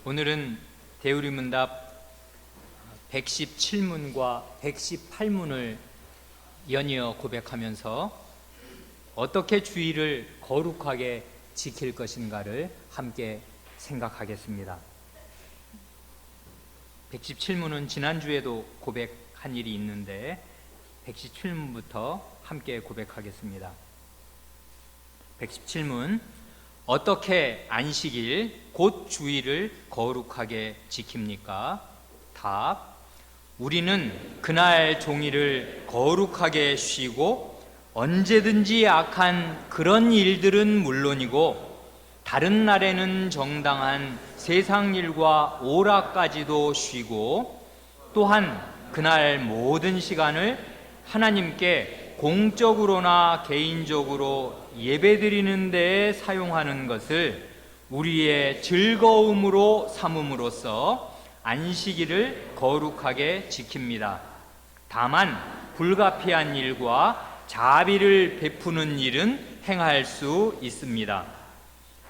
오늘은 대우리문답 117문과 118문을 연이어 고백하면서 어떻게 주의를 거룩하게 지킬 것인가를 함께 생각하겠습니다. 117문은 지난주에도 고백한 일이 있는데 117문부터 함께 고백하겠습니다. 117문, 어떻게 안식일 곧 주일을 거룩하게 지킵니까? 답, 우리는 그날 종일을 거룩하게 쉬고 언제든지 악한 그런 일들은 물론이고 다른 날에는 정당한 세상 일과 오락까지도 쉬고 또한 그날 모든 시간을 하나님께 공적으로나 개인적으로 예배드리는 데에 사용하는 것을 우리의 즐거움으로 삼음으로써 안식일을 거룩하게 지킵니다. 다만 불가피한 일과 자비를 베푸는 일은 행할 수 있습니다.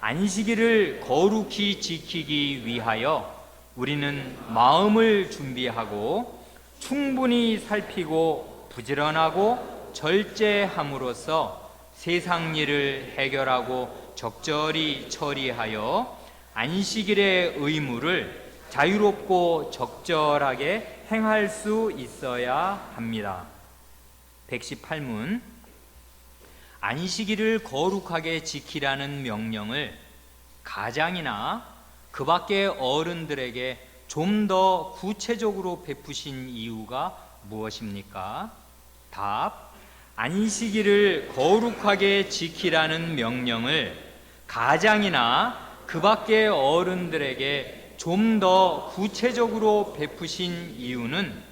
안식일을 거룩히 지키기 위하여 우리는 마음을 준비하고 충분히 살피고 부지런하고 절제함으로써 세상 일을 해결하고 적절히 처리하여 안식일의 의무를 자유롭고 적절하게 행할 수 있어야 합니다. 118문, 안식일을 거룩하게 지키라는 명령을 가장이나 그 밖의 어른들에게 좀 더 구체적으로 베푸신 이유가 무엇입니까? 답, 안식일을 거룩하게 지키라는 명령을 가장이나 그 밖의 어른들에게 좀 더 구체적으로 베푸신 이유는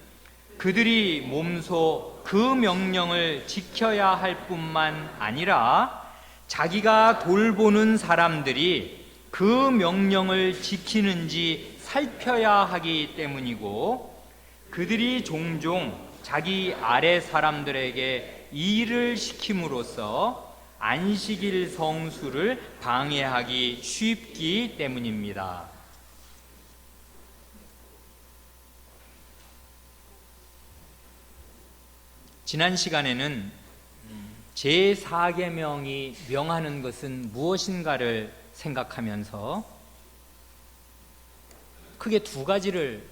그들이 몸소 그 명령을 지켜야 할 뿐만 아니라 자기가 돌보는 사람들이 그 명령을 지키는지 살펴야 하기 때문이고, 그들이 종종 자기 아래 사람들에게 일을 시킴으로써 안식일 성수를 방해하기 쉽기 때문입니다. 지난 시간에는 제4계명이 명하는 것은 무엇인가를 생각하면서 크게 두 가지를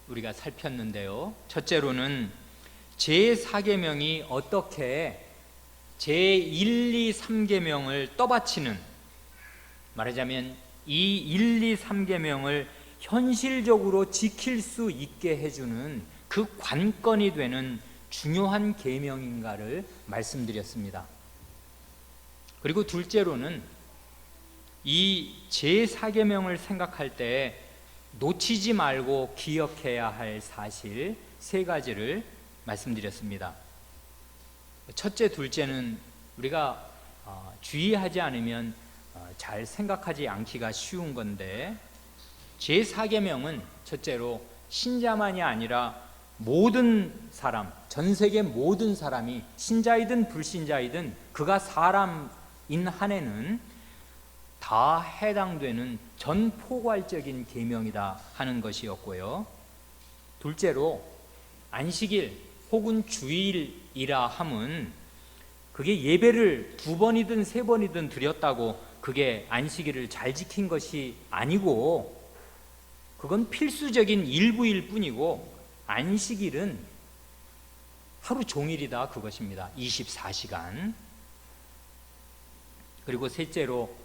우리가 살폈는데요. 첫째로는 제4계명이 어떻게 제1, 2, 3계명을 떠받치는, 말하자면 이 1, 2, 3계명을 현실적으로 지킬 수 있게 해주는 그 관건이 되는 중요한 계명인가를 말씀드렸습니다. 그리고 둘째로는 이 제4계명을 생각할 때 놓치지 말고 기억해야 할 사실 세 가지를 말씀드렸습니다. 첫째, 둘째는 우리가 주의하지 않으면 잘 생각하지 않기가 쉬운 건데, 제4계명은 첫째로 신자만이 아니라 모든 사람, 전 세계 모든 사람이 신자이든 불신자이든 그가 사람인 한에는 다 해당되는 전포괄적인 계명이다 하는 것이었고요. 둘째로 안식일 혹은 주일이라 함은 그게 예배를 2번이든 3번이든 드렸다고 그게 안식일을 잘 지킨 것이 아니고, 그건 필수적인 일부일 뿐이고 안식일은 하루 종일이다 그것입니다. 24시간. 그리고 셋째로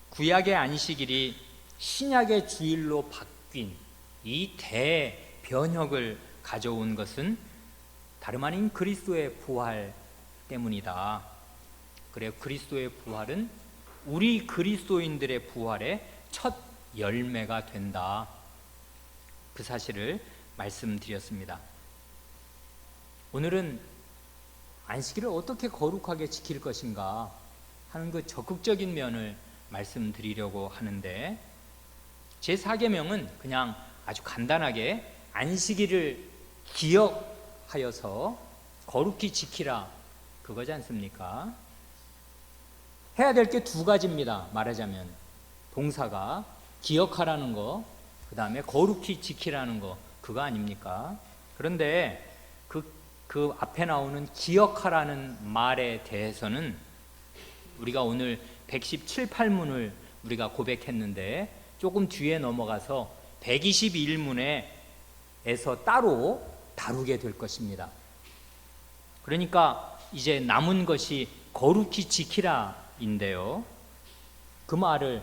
구약의 안식일이 신약의 주일로 바뀐 이 대변혁을 가져온 것은 다름 아닌 그리스도의 부활 때문이다. 그래요, 그리스도의 부활은 우리 그리스도인들의 부활의 첫 열매가 된다. 그 사실을 말씀드렸습니다. 오늘은 안식일을 어떻게 거룩하게 지킬 것인가 하는 그 적극적인 면을 말씀드리려고 하는데, 제4계명은 그냥 아주 간단하게 안식일을 기억하여서 거룩히 지키라 그거지 않습니까? 해야 될 게 두 가지입니다. 말하자면 동사가 기억하라는 거, 그 다음에 거룩히 지키라는 거, 그거 아닙니까? 그런데 그 앞에 나오는 기억하라는 말에 대해서는 우리가 오늘 117, 8문을 우리가 고백했는데 조금 뒤에 넘어가서 121문에서 따로 다루게 될 것입니다. 그러니까 이제 남은 것이 거룩히 지키라인데요. 그 말을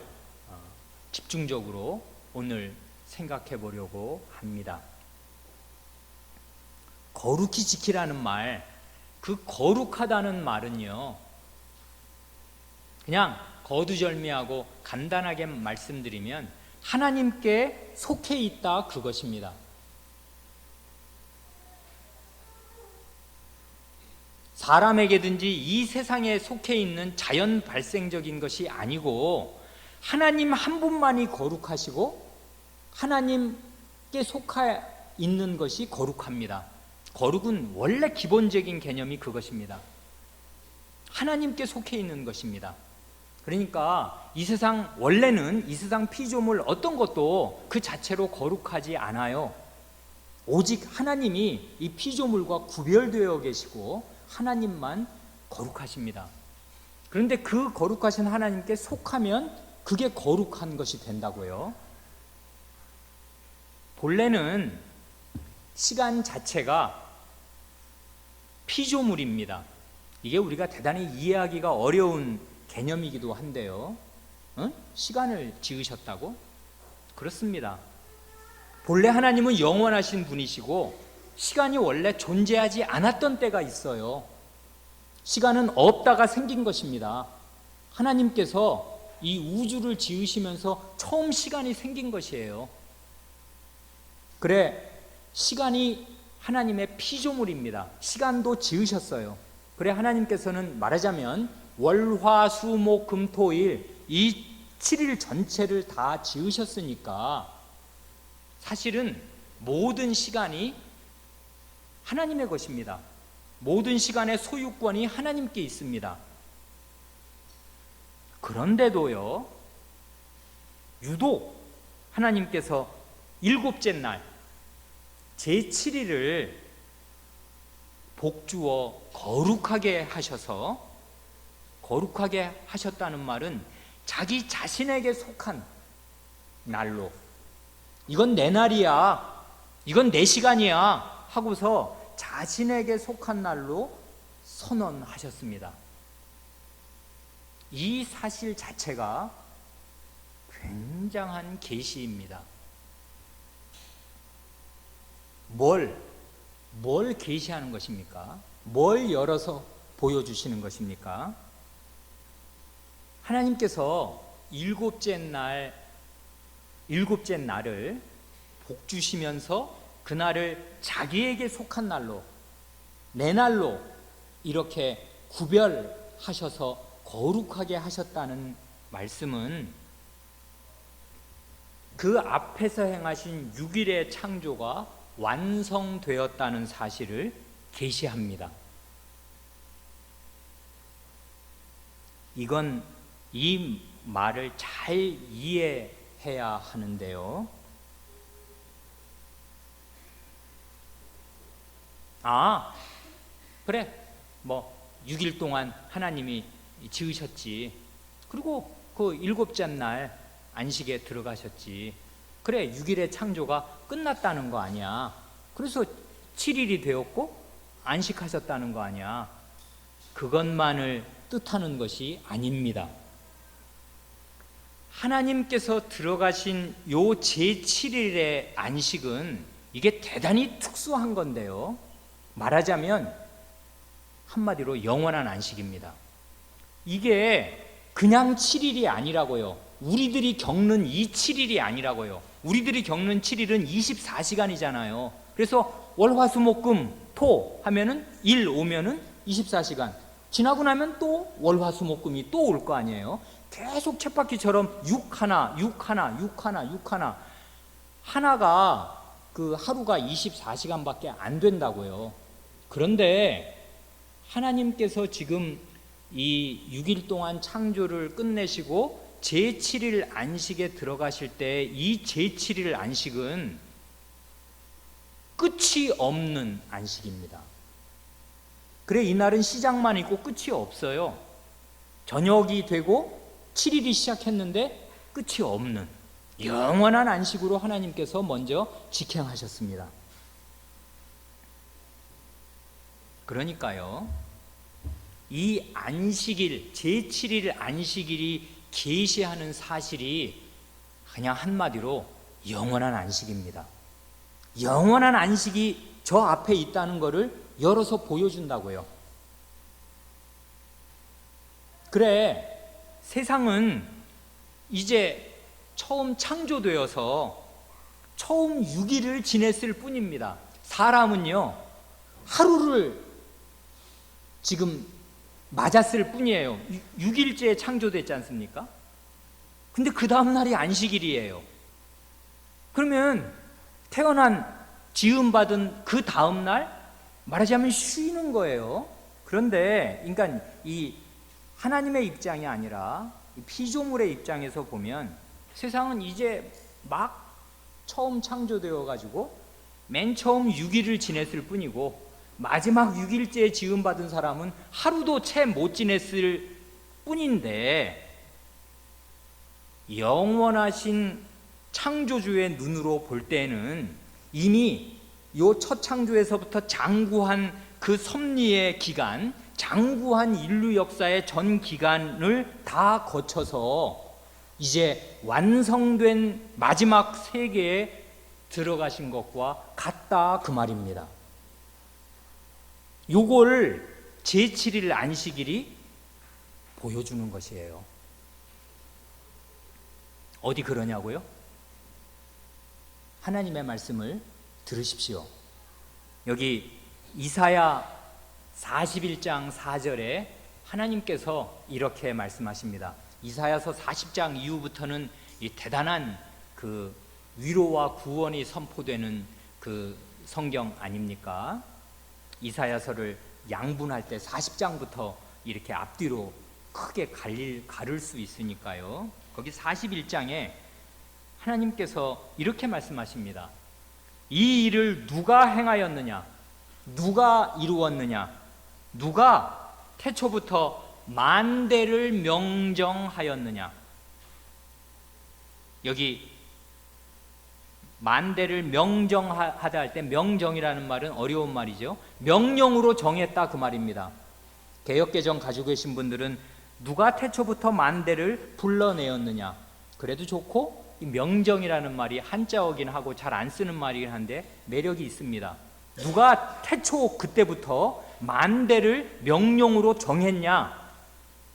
집중적으로 오늘 생각해 보려고 합니다. 거룩히 지키라는 말, 그 거룩하다는 말은요, 그냥 거두절미하고 간단하게 말씀드리면 하나님께 속해 있다, 그것입니다. 사람에게든지 이 세상에 속해 있는 자연 발생적인 것이 아니고 하나님 한 분만이 거룩하시고 하나님께 속해 있는 것이 거룩합니다. 거룩은 원래 기본적인 개념이 그것입니다. 하나님께 속해 있는 것입니다. 그러니까 원래는 이 세상 피조물 어떤 것도 그 자체로 거룩하지 않아요. 오직 하나님이 이 피조물과 구별되어 계시고 하나님만 거룩하십니다. 그런데 그 거룩하신 하나님께 속하면 그게 거룩한 것이 된다고요. 본래는 시간 자체가 피조물입니다. 이게 우리가 대단히 이해하기가 어려운 개념이기도 한데요. 시간을 지으셨다고? 그렇습니다. 본래 하나님은 영원하신 분이시고 시간이 원래 존재하지 않았던 때가 있어요. 시간은 없다가 생긴 것입니다. 하나님께서 이 우주를 지으시면서 처음 시간이 생긴 것이에요. 그래, 시간이 하나님의 피조물입니다. 시간도 지으셨어요. 그래, 하나님께서는 말하자면 월화수목금토일 이 7일 전체를 다 지으셨으니까 사실은 모든 시간이 하나님의 것입니다. 모든 시간의 소유권이 하나님께 있습니다. 그런데도요, 유독 하나님께서 일곱째 날 제7일을 복주어 거룩하게 하셔서, 거룩하게 하셨다는 말은 자기 자신에게 속한 날로, 이건 내 날이야, 이건 내 시간이야 하고서 자신에게 속한 날로 선언하셨습니다. 이 사실 자체가 굉장한 계시입니다. 뭘 계시하는 것입니까? 뭘 열어서 보여주시는 것입니까? 하나님께서 일곱째 날을 복주시면서 그날을 자기에게 속한 날로, 내 날로 이렇게 구별하셔서 거룩하게 하셨다는 말씀은 그 앞에서 행하신 6일의 창조가 완성되었다는 사실을 계시합니다. 이 말을 잘 이해해야 하는데요. 그래, 6일 동안 하나님이 지으셨지. 그리고 그 일곱째 날 안식에 들어가셨지. 그래, 6일의 창조가 끝났다는 거 아니야. 그래서 7일이 되었고 안식하셨다는 거 아니야. 그것만을 뜻하는 것이 아닙니다. 하나님께서 들어가신 요 제7일의 안식은 이게 대단히 특수한 건데요. 말하자면 한마디로 영원한 안식입니다. 이게 그냥 7일이 아니라고요. 우리들이 겪는 이 7일이 아니라고요. 우리들이 겪는 7일은 24시간이잖아요. 그래서 월화수목금 토 하면은 일 오면은 24시간 지나고 나면 또 월화수목금이 또 올 거 아니에요. 계속 쳇바퀴처럼 6 하나 하나가 그 하루가 24시간밖에 안 된다고요. 그런데 하나님께서 지금 이 6일 동안 창조를 끝내시고 제7일 안식에 들어가실 때 이 제7일 안식은 끝이 없는 안식입니다. 그래, 이날은 시작만 있고 끝이 없어요. 저녁이 되고 7일이 시작했는데 끝이 없는 영원한 안식으로 하나님께서 먼저 직행하셨습니다. 그러니까요, 이 안식일, 제7일 안식일이 계시하는 사실이 그냥 한마디로 영원한 안식입니다. 영원한 안식이 저 앞에 있다는 것을 열어서 보여준다고요. 그래, 세상은 이제 처음 창조되어서 처음 6일을 지냈을 뿐입니다. 사람은요, 하루를 지금 맞았을 뿐이에요. 6일째에 창조됐지 않습니까? 근데 그 다음 날이 안식일이에요. 그러면 태어난, 지음받은 그 다음 날 말하자면 쉬는 거예요. 그런데 그러니까 이 하나님의 입장이 아니라 피조물의 입장에서 보면 세상은 이제 막 처음 창조되어 가지고 맨 처음 6일을 지냈을 뿐이고 마지막 6일째에 지음받은 사람은 하루도 채 못 지냈을 뿐인데, 영원하신 창조주의 눈으로 볼 때는 이미 요 첫 창조에서부터 장구한 그 섭리의 기간, 장구한 인류 역사의 전 기간을 다 거쳐서 이제 완성된 마지막 세계에 들어가신 것과 같다, 그 말입니다. 요걸 제7일 안식일이 보여주는 것이에요. 어디 그러냐고요? 하나님의 말씀을 들으십시오. 여기 이사야 41장 4절에 하나님께서 이렇게 말씀하십니다. 이사야서 40장 이후부터는 이 대단한 그 위로와 구원이 선포되는 그 성경 아닙니까? 이사야서를 양분할 때 40장부터 이렇게 앞뒤로 크게 가를 수 있으니까요. 거기 41장에 하나님께서 이렇게 말씀하십니다. 이 일을 누가 행하였느냐? 누가 이루었느냐? 누가 태초부터 만대를 명정하였느냐? 여기 만대를 명정하다 할 때 명정이라는 말은 어려운 말이죠. 명령으로 정했다, 그 말입니다. 개역개정 가지고 계신 분들은 누가 태초부터 만대를 불러내었느냐? 그래도 좋고, 이 명정이라는 말이 한자어긴 하고 잘 안 쓰는 말이긴 한데 매력이 있습니다. 누가 태초 그때부터 만대를 명령으로 정했냐?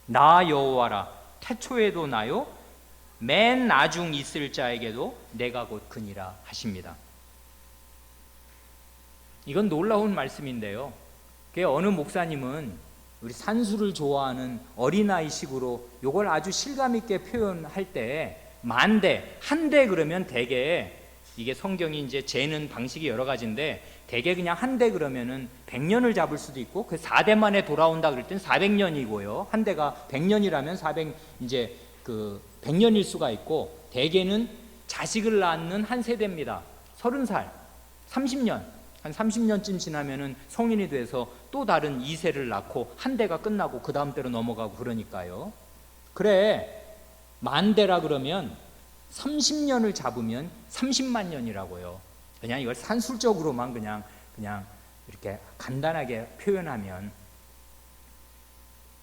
나 여호와라. 태초에도 나요, 맨 나중 있을 자에게도 내가 곧 그니라 하십니다. 이건 놀라운 말씀인데요, 어느 목사님은 우리 산수를 좋아하는 어린아이식으로 이걸 아주 실감있게 표현할 때 만대, 한대 그러면 대개, 이게 성경이 이제 재는 방식이 여러 가지인데 대개 그냥 한대 그러면은 100년을 잡을 수도 있고, 그 4대 만에 돌아온다 그럴 땐 400년이고요. 한 대가 100년이라면 400 이제 그 100년일 수가 있고, 대개는 자식을 낳는 한 세대입니다. 30살, 30년, 한 30년쯤 지나면은 성인이 돼서 또 다른 2세를 낳고 한 대가 끝나고 그 다음 대로 넘어가고 그러니까요. 그래, 만대라 그러면 30년을 잡으면 30만 년이라고요. 그냥 이걸 산술적으로만 그냥 이렇게 간단하게 표현하면,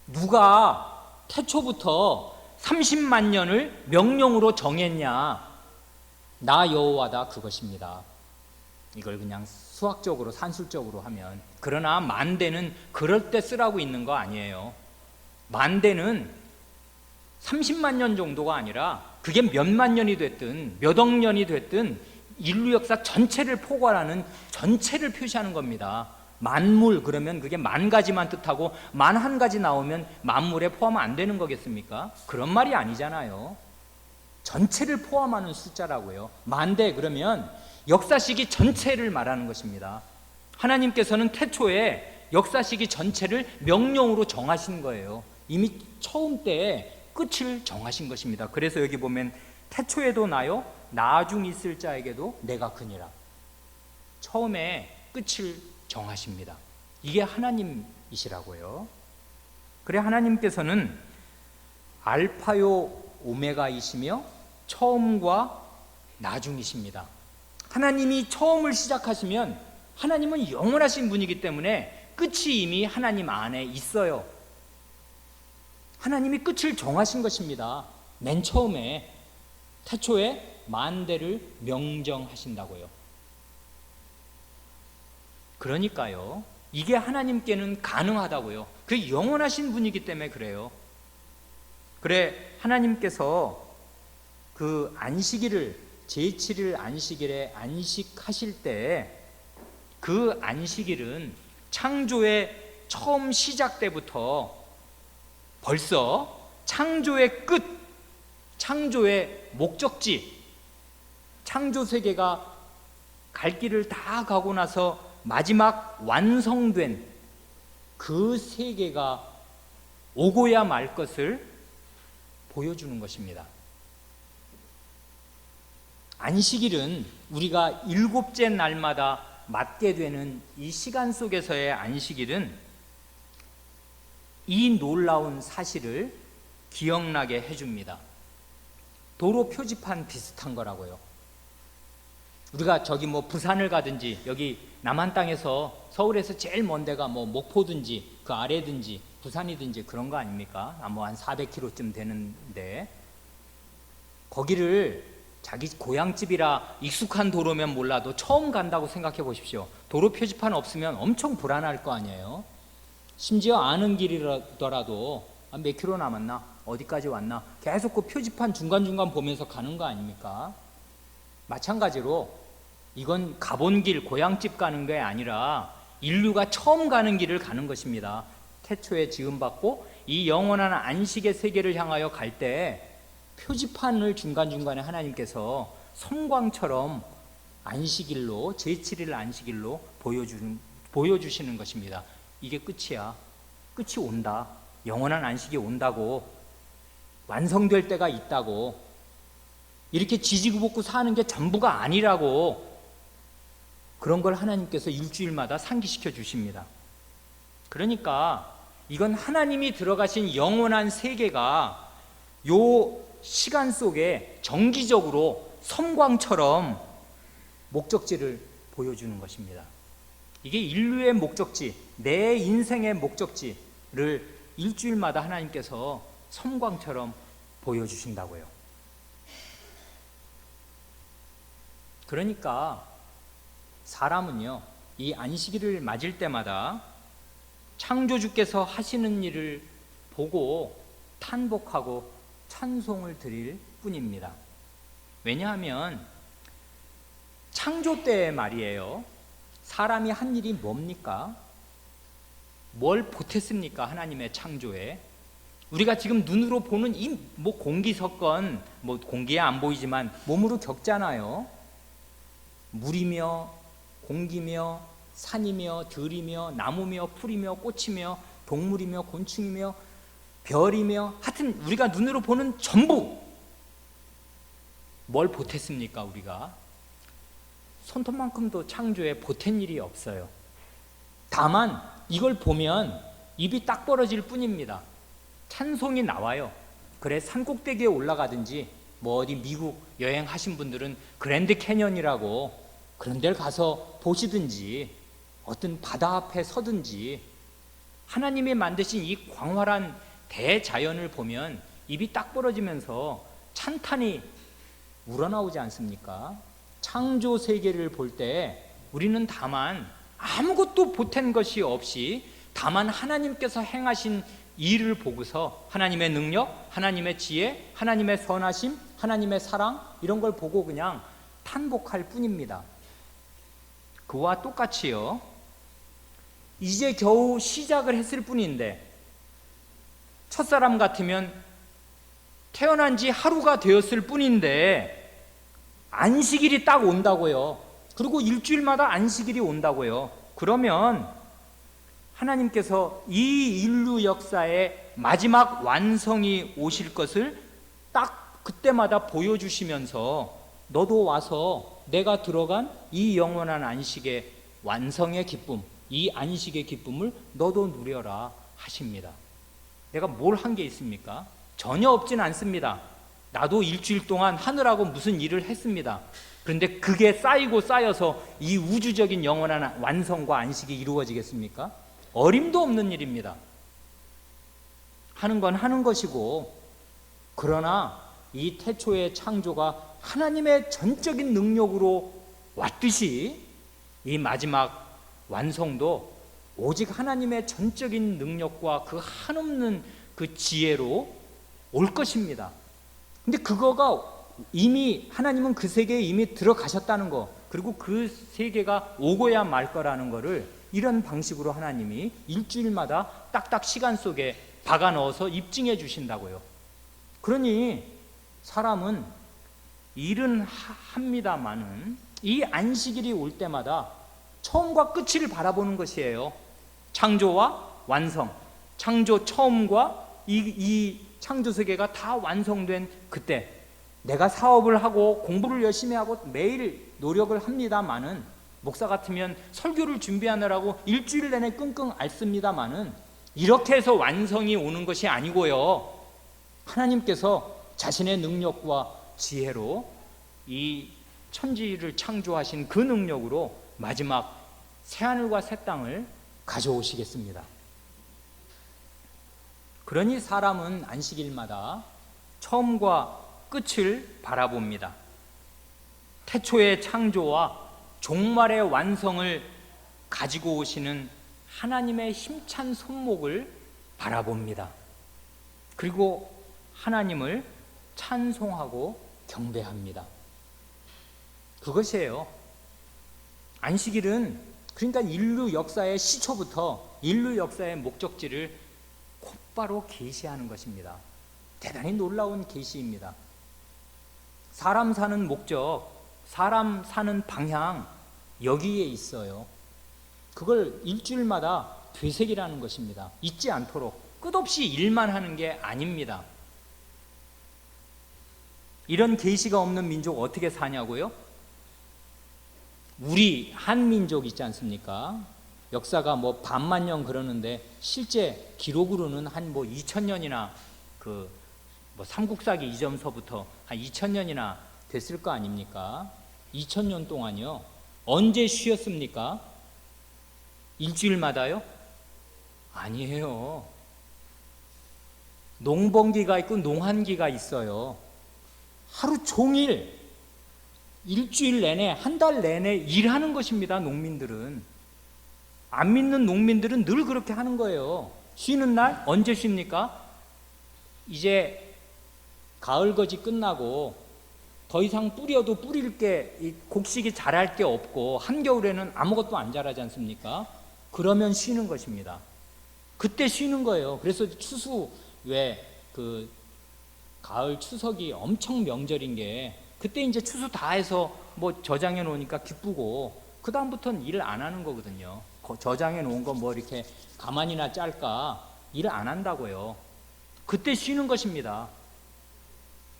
누가 태초부터 30만 년을 명령으로 정했냐? 나 여호와다, 그것입니다. 이걸 그냥 수학적으로 산술적으로 하면. 그러나 만대는 그럴 때 쓰라고 있는 거 아니에요. 만대는 30만 년 정도가 아니라 그게 몇만 년이 됐든 몇억 년이 됐든 인류 역사 전체를 포괄하는, 전체를 표시하는 겁니다. 만물 그러면 그게 만 가지만 뜻하고 만 한 가지 나오면 만물에 포함 안 되는 거겠습니까? 그런 말이 아니잖아요. 전체를 포함하는 숫자라고요. 만대 그러면 역사 시기 전체를 말하는 것입니다. 하나님께서는 태초에 역사 시기 전체를 명령으로 정하신 거예요. 이미 처음 때에 끝을 정하신 것입니다. 그래서 여기 보면 태초에도 나요 나중 있을 자에게도 내가 그니라. 처음에 끝을 정하십니다. 이게 하나님이시라고요. 그래 하나님께서는 알파요 오메가이시며 처음과 나중이십니다. 하나님이 처음을 시작하시면 하나님은 영원하신 분이기 때문에 끝이 이미 하나님 안에 있어요. 하나님이 끝을 정하신 것입니다. 맨 처음에 태초에 만대를 명정하신다고요. 그러니까요, 이게 하나님께는 가능하다고요. 그 영원하신 분이기 때문에 그래요. 그래 하나님께서 그 안식일을 제7일 안식일에 안식하실 때 그 안식일은 창조의 처음 시작 때부터 벌써 창조의 끝, 창조의 목적지, 창조 세계가 갈 길을 다 가고 나서 마지막 완성된 그 세계가 오고야 말 것을 보여주는 것입니다. 안식일은 우리가 일곱째 날마다 맞게 되는 이 시간 속에서의 안식일은 이 놀라운 사실을 기억나게 해줍니다. 도로 표지판 비슷한 거라고요. 우리가 저기 뭐 부산을 가든지 여기 남한 땅에서 서울에서 제일 먼 데가 뭐 목포든지 그 아래든지 부산이든지 그런 거 아닙니까? 뭐 한 400km쯤 되는데 거기를 자기 고향집이라 익숙한 도로면 몰라도 처음 간다고 생각해 보십시오. 도로 표지판 없으면 엄청 불안할 거 아니에요. 심지어 아는 길이더라도 몇 킬로 남았나? 어디까지 왔나? 계속 그 표지판 중간중간 보면서 가는 거 아닙니까? 마찬가지로 이건 가본 길, 고향집 가는 게 아니라 인류가 처음 가는 길을 가는 것입니다. 태초에 지음받고 이 영원한 안식의 세계를 향하여 갈 때 표지판을 중간중간에 하나님께서 섬광처럼 안식일로, 제7일 안식일로 보여주시는 것입니다. 이게 끝이야. 끝이 온다. 영원한 안식이 온다고. 완성될 때가 있다고. 이렇게 지지고 볶고 사는 게 전부가 아니라고. 그런 걸 하나님께서 일주일마다 상기시켜 주십니다. 그러니까 이건 하나님이 들어가신 영원한 세계가 요 시간 속에 정기적으로 섬광처럼 목적지를 보여주는 것입니다. 이게 인류의 목적지, 내 인생의 목적지를 일주일마다 하나님께서 섬광처럼 보여주신다고요. 그러니까 사람은요, 이 안식일을 맞을 때마다 창조주께서 하시는 일을 보고 탄복하고 찬송을 드릴 뿐입니다. 왜냐하면 창조 때 말이에요, 사람이 한 일이 뭡니까? 뭘 보탰습니까? 하나님의 창조에. 우리가 지금 눈으로 보는 이 뭐 공기 섞은, 뭐 공기에 안 보이지만 몸으로 겪잖아요. 물이며 공기며 산이며 들이며 나무며 풀이며 꽃이며 동물이며 곤충이며 별이며 하여튼 우리가 눈으로 보는 전부 뭘 보탰습니까? 우리가 손톱만큼도 창조에 보탠 일이 없어요. 다만 이걸 보면 입이 딱 벌어질 뿐입니다. 찬송이 나와요. 그래 산꼭대기에 올라가든지 뭐 어디 미국 여행하신 분들은 그랜드 캐년이라고 그런 데를 가서 보시든지 어떤 바다 앞에 서든지 하나님이 만드신 이 광활한 대자연을 보면 입이 딱 벌어지면서 찬탄이 우러나오지 않습니까? 창조 세계를 볼 때 우리는 다만 아무것도 보탠 것이 없이 다만 하나님께서 행하신 일을 보고서 하나님의 능력, 하나님의 지혜, 하나님의 선하심, 하나님의 사랑 이런 걸 보고 그냥 탄복할 뿐입니다. 그와 똑같이요, 이제 겨우 시작을 했을 뿐인데 첫사람 같으면 태어난 지 하루가 되었을 뿐인데 안식일이 딱 온다고요. 그리고 일주일마다 안식일이 온다고요. 그러면 하나님께서 이 인류 역사의 마지막 완성이 오실 것을 딱 그때마다 보여주시면서 너도 와서 내가 들어간 이 영원한 안식의 완성의 기쁨, 이 안식의 기쁨을 너도 누려라 하십니다. 내가 뭘 한 게 있습니까? 전혀 없진 않습니다. 나도 일주일 동안 하느라고 무슨 일을 했습니다. 그런데 그게 쌓이고 쌓여서 이 우주적인 영원한 완성과 안식이 이루어지겠습니까? 어림도 없는 일입니다. 하는 건 하는 것이고, 그러나 이 태초의 창조가 하나님의 전적인 능력으로 왔듯이 이 마지막 완성도 오직 하나님의 전적인 능력과 그 한없는 그 지혜로 올 것입니다. 근데 그거가 이미 하나님은 그 세계에 이미 들어가셨다는 거, 그리고 그 세계가 오고야 말 거라는 거를 이런 방식으로 하나님이 일주일마다 딱딱 시간 속에 박아 넣어서 입증해 주신다고요. 그러니 사람은 일은 합니다마는 이 안식일이 올 때마다 처음과 끝을 바라보는 것이에요. 창조와 완성, 창조 처음과 이 창조 세계가 다 완성된 그때, 내가 사업을 하고 공부를 열심히 하고 매일 노력을 합니다마는, 목사 같으면 설교를 준비하느라고 일주일 내내 끙끙 앓습니다마는, 이렇게 해서 완성이 오는 것이 아니고요, 하나님께서 자신의 능력과 지혜로 이 천지를 창조하신 그 능력으로 마지막 새하늘과 새 땅을 가져오시겠습니다. 그러니 사람은 안식일마다 처음과 끝을 바라봅니다. 태초의 창조와 종말의 완성을 가지고 오시는 하나님의 힘찬 손목을 바라봅니다. 그리고 하나님을 찬송하고 경배합니다. 그것이에요. 안식일은 그러니까 인류 역사의 시초부터 인류 역사의 목적지를 곧바로 계시하는 것입니다. 대단히 놀라운 계시입니다. 사람 사는 목적, 사람 사는 방향, 여기에 있어요. 그걸 일주일마다 되새기라는 것입니다. 잊지 않도록 끝없이 일만 하는 게 아닙니다. 이런 계시가 없는 민족 어떻게 사냐고요? 우리 한민족 있지 않습니까? 역사가 뭐 반만 년 그러는데 실제 기록으로는 한 뭐 2000년이나 그 뭐 삼국사기 이전서부터 한 2000년이나 됐을 거 아닙니까? 2000년 동안요. 언제 쉬었습니까? 일주일마다요? 아니에요. 농번기가 있고 농한기가 있어요. 하루 종일 일주일 내내, 한 달 내내 일하는 것입니다. 농민들은. 안 믿는 농민들은 늘 그렇게 하는 거예요. 쉬는 날 언제 쉽니까? 이제 가을거지 끝나고 더 이상 뿌려도 뿌릴 게, 곡식이 자랄 게 없고 한겨울에는 아무것도 안 자라지 않습니까? 그러면 쉬는 것입니다. 그때 쉬는 거예요. 그래서 추수, 왜 그 가을 추석이 엄청 명절인 게, 그때 이제 추수 다 해서 뭐 저장해 놓으니까 기쁘고, 그 다음부터는 일을 안 하는 거거든요. 저장해 놓은 거 뭐 이렇게 가만히나 짤까, 일을 안 한다고요. 그때 쉬는 것입니다.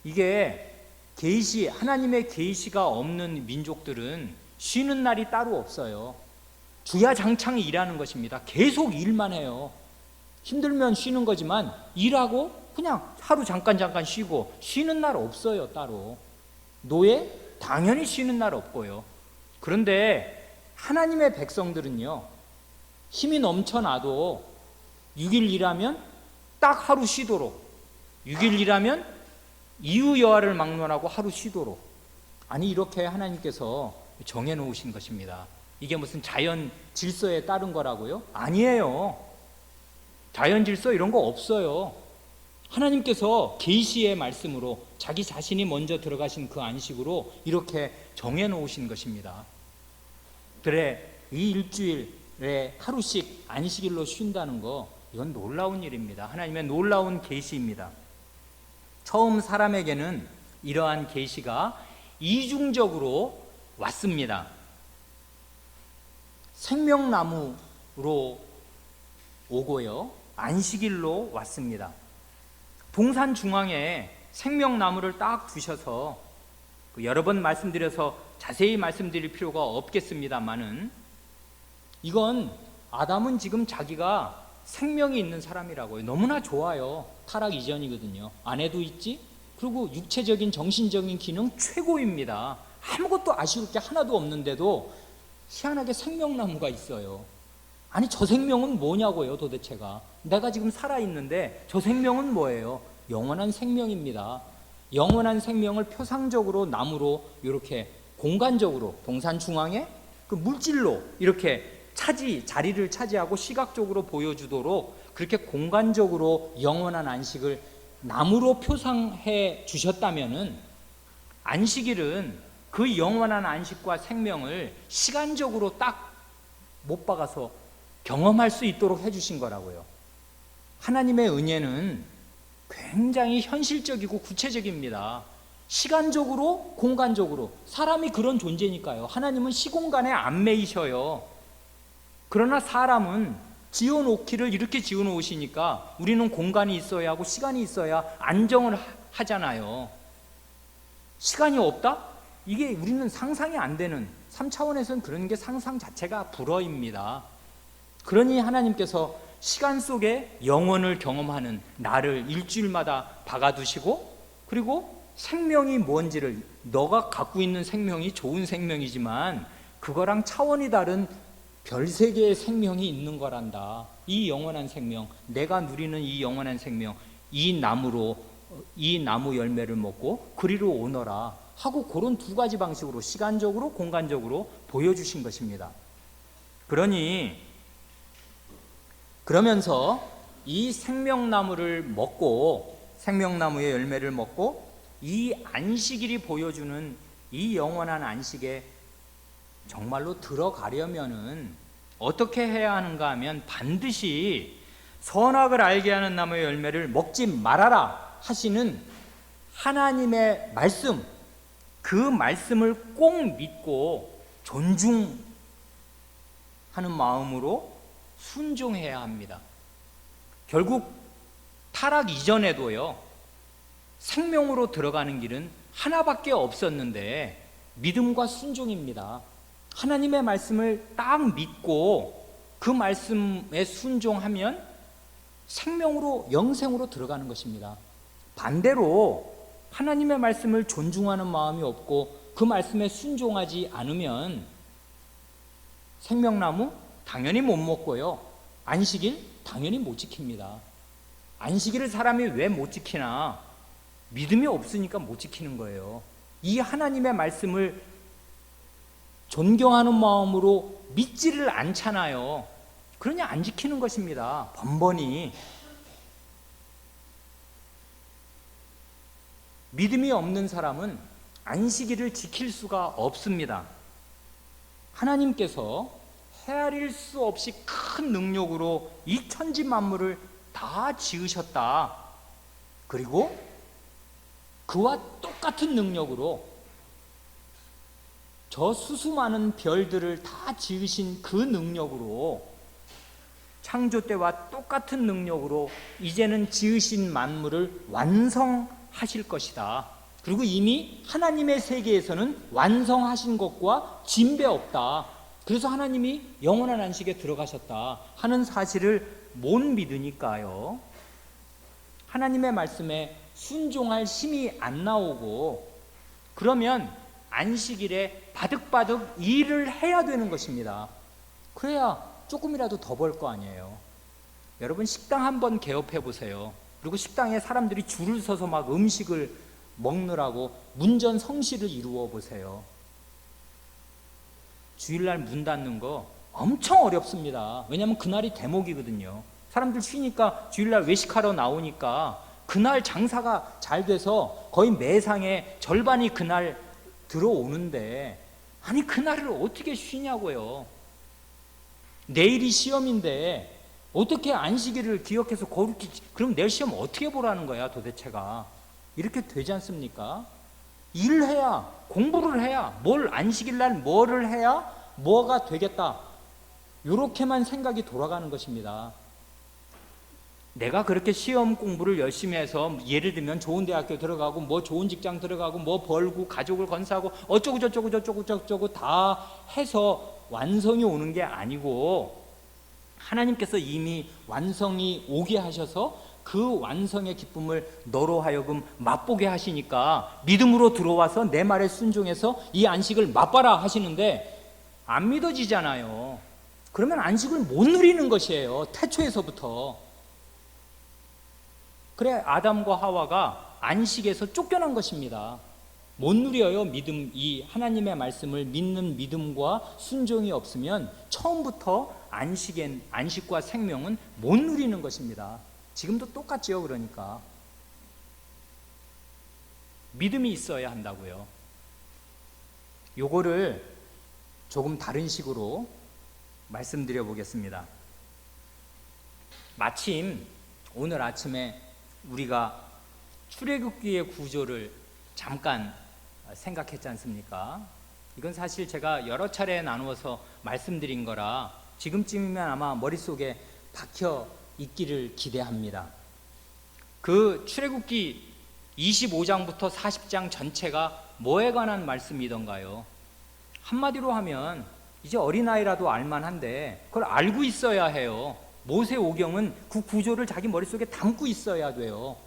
이게 계시, 하나님의 계시가 없는 민족들은 쉬는 날이 따로 없어요. 주야장창 일하는 것입니다. 계속 일만 해요. 힘들면 쉬는 거지만 일하고 그냥 하루 잠깐 쉬고, 쉬는 날 없어요. 따로 노예 당연히 쉬는 날 없고요. 그런데 하나님의 백성들은요, 힘이 넘쳐나도 6일 일하면 딱 하루 쉬도록, 6일 일하면 이후 여하를 막론하고 하루 쉬도록, 아니 이렇게 하나님께서 정해놓으신 것입니다. 이게 무슨 자연 질서에 따른 거라고요? 아니에요. 자연 질서 이런 거 없어요. 하나님께서 계시의 말씀으로 자기 자신이 먼저 들어가신 그 안식으로 이렇게 정해놓으신 것입니다. 그래, 이 일주일에 하루씩 안식일로 쉰다는 거, 이건 놀라운 일입니다. 하나님의 놀라운 계시입니다. 처음 사람에게는 이러한 계시가 이중적으로 왔습니다. 생명나무로 오고요, 안식일로 왔습니다. 동산 중앙에 생명나무를 딱 두셔서 여러 번 말씀드려서 자세히 말씀드릴 필요가 없겠습니다만은, 이건 아담은 지금 자기가 생명이 있는 사람이라고요. 너무나 좋아요. 타락 이전이거든요. 아내도 있지, 그리고 육체적인 정신적인 기능 최고입니다. 아무것도 아쉬울 게 하나도 없는데도 희한하게 생명나무가 있어요. 아니, 저 생명은 뭐냐고요 도대체가. 내가 지금 살아있는데 저 생명은 뭐예요? 영원한 생명입니다. 영원한 생명을 표상적으로 나무로 이렇게 공간적으로 동산 중앙에 그 물질로 이렇게 자리를 차지하고 시각적으로 보여주도록 그렇게 공간적으로 영원한 안식을 나무로 표상해 주셨다면은, 안식일은 그 영원한 안식과 생명을 시간적으로 딱 못 박아서 경험할 수 있도록 해주신 거라고요. 하나님의 은혜는 굉장히 현실적이고 구체적입니다. 시간적으로, 공간적으로. 사람이 그런 존재니까요. 하나님은 시공간에 안 매이셔요. 그러나 사람은 지어놓기를 이렇게 지어놓으시니까 우리는 공간이 있어야 하고 시간이 있어야 안정을 하잖아요. 시간이 없다? 이게 우리는 상상이 안 되는, 3차원에서는 그런 게 상상 자체가 불어입니다. 그러니 하나님께서 시간 속에 영원을 경험하는 나를 일주일마다 박아두시고, 그리고 생명이 뭔지를, 너가 갖고 있는 생명이 좋은 생명이지만 그거랑 차원이 다른 별 세계의 생명이 있는 거란다. 이 영원한 생명, 내가 누리는 이 영원한 생명, 이 나무 열매를 먹고 그리로 오너라 하고, 그런 두 가지 방식으로 시간적으로 공간적으로 보여주신 것입니다. 그러면서 이 생명나무를 먹고, 생명나무의 열매를 먹고, 이 안식일이 보여주는 이 영원한 안식에 정말로 들어가려면은 어떻게 해야 하는가 하면, 반드시 선악을 알게 하는 나무의 열매를 먹지 말아라 하시는 하나님의 말씀, 그 말씀을 꼭 믿고 존중하는 마음으로 순종해야 합니다. 결국 타락 이전에도요, 생명으로 들어가는 길은 하나밖에 없었는데 믿음과 순종입니다. 하나님의 말씀을 딱 믿고 그 말씀에 순종하면 생명으로, 영생으로 들어가는 것입니다. 반대로 하나님의 말씀을 존중하는 마음이 없고 그 말씀에 순종하지 않으면 생명나무 당연히 못 먹고요, 안식일 당연히 못 지킵니다. 안식일을 사람이 왜 못 지키나? 믿음이 없으니까 못 지키는 거예요. 이 하나님의 말씀을 존경하는 마음으로 믿지를 않잖아요. 그러니 안 지키는 것입니다. 번번이. 믿음이 없는 사람은 안식일을 지킬 수가 없습니다. 하나님께서 헤아릴 수 없이 큰 능력으로 이 천지 만물을 다 지으셨다. 그리고 그와 똑같은 능력으로 저 수수많은 별들을 다 지으신 그 능력으로, 창조 때와 똑같은 능력으로 이제는 지으신 만물을 완성하실 것이다. 그리고 이미 하나님의 세계에서는 완성하신 것과 진배 없다. 그래서 하나님이 영원한 안식에 들어가셨다 하는 사실을 못 믿으니까요, 하나님의 말씀에 순종할 힘이 안 나오고, 그러면 안식일에 바득바득 일을 해야 되는 것입니다. 그래야 조금이라도 더 벌 거 아니에요. 여러분, 식당 한번 개업해 보세요. 그리고 식당에 사람들이 줄을 서서 막 음식을 먹느라고 문전성시를 이루어 보세요. 주일날 문 닫는 거 엄청 어렵습니다. 왜냐하면 그날이 대목이거든요. 사람들 쉬니까 주일날 외식하러 나오니까 그날 장사가 잘 돼서 거의 매상의 절반이 그날 들어오는데, 아니 그날을 어떻게 쉬냐고요. 내일이 시험인데 어떻게 안식일을 기억해서 거룩히, 그럼 내일 시험 어떻게 보라는 거야 도대체가. 이렇게 되지 않습니까? 일해야, 공부를 해야, 뭘 안식일날 뭐를 해야 뭐가 되겠다, 이렇게만 생각이 돌아가는 것입니다. 내가 그렇게 시험 공부를 열심히 해서 예를 들면 좋은 대학교 들어가고 뭐 좋은 직장 들어가고 뭐 벌고 가족을 건사하고 어쩌고 저쩌고 다 해서 완성이 오는 게 아니고 하나님께서 이미 완성이 오게 하셔서 그 완성의 기쁨을 너로 하여금 맛보게 하시니까 믿음으로 들어와서 내 말에 순종해서 이 안식을 맛봐라 하시는데 안 믿어지잖아요. 그러면 안식을 못 누리는 것이에요. 태초에서부터. 그래 아담과 하와가 안식에서 쫓겨난 것입니다. 못 누려요. 믿음, 이 하나님의 말씀을 믿는 믿음과 순종이 없으면 처음부터 안식과 생명은 못 누리는 것입니다. 지금도 똑같지요. 그러니까 믿음이 있어야 한다고요. 요거를 조금 다른 식으로 말씀드려 보겠습니다. 마침 오늘 아침에 우리가 출애굽기의 구조를 잠깐 생각했지 않습니까? 이건 사실 제가 여러 차례 나누어서 말씀드린 거라 지금쯤이면 아마 머릿속에 박혀 있기를 기대합니다. 그 출애굽기 25장부터 40장 전체가 뭐에 관한 말씀이던가요? 한마디로 하면 이제 어린아이라도 알만한데 그걸 알고 있어야 해요. 모세오경은 그 구조를 자기 머릿속에 담고 있어야 돼요.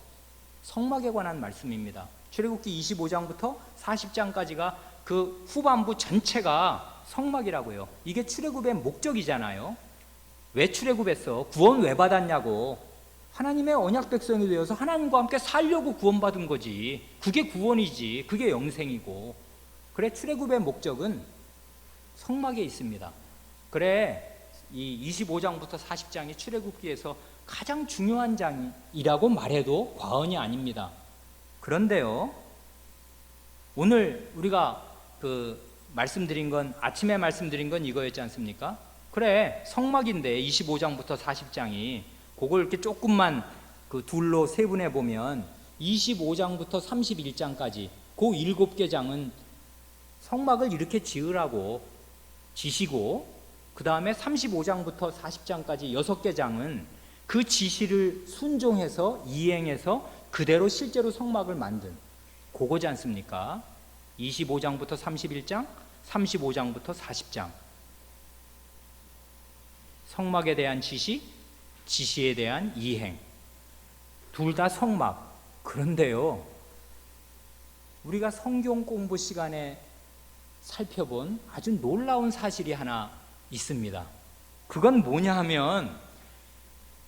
성막에 관한 말씀입니다. 출애굽기 25장부터 40장까지가 그 후반부 전체가 성막이라고요. 이게 출애굽의 목적이잖아요. 왜 출애굽했어? 구원 왜 받았냐고. 하나님의 언약 백성이 되어서 하나님과 함께 살려고 구원받은 거지. 그게 구원이지. 그게 영생이고. 그래 출애굽의 목적은 성막에 있습니다. 그래 이 25장부터 40장이 출애굽기에서 가장 중요한 장이라고 말해도 과언이 아닙니다. 그런데요, 오늘 우리가 말씀드린 건, 아침에 말씀드린 건 이거였지 않습니까? 그래 성막인데 25장부터 40장이 그걸 이렇게 조금만 둘로 세분해 보면 25장부터 31장까지 그 7개 장은 성막을 이렇게 지으라고 지시고, 그 다음에 35장부터 40장까지 6개 장은 그 지시를 순종해서 이행해서 그대로 실제로 성막을 만든 그거지 않습니까? 25장부터 31장, 35장부터 40장. 성막에 대한 지시, 지시에 대한 이행. 둘 다 성막. 그런데요, 우리가 성경 공부 시간에 살펴본 아주 놀라운 사실이 하나 있습니다. 그건 뭐냐 하면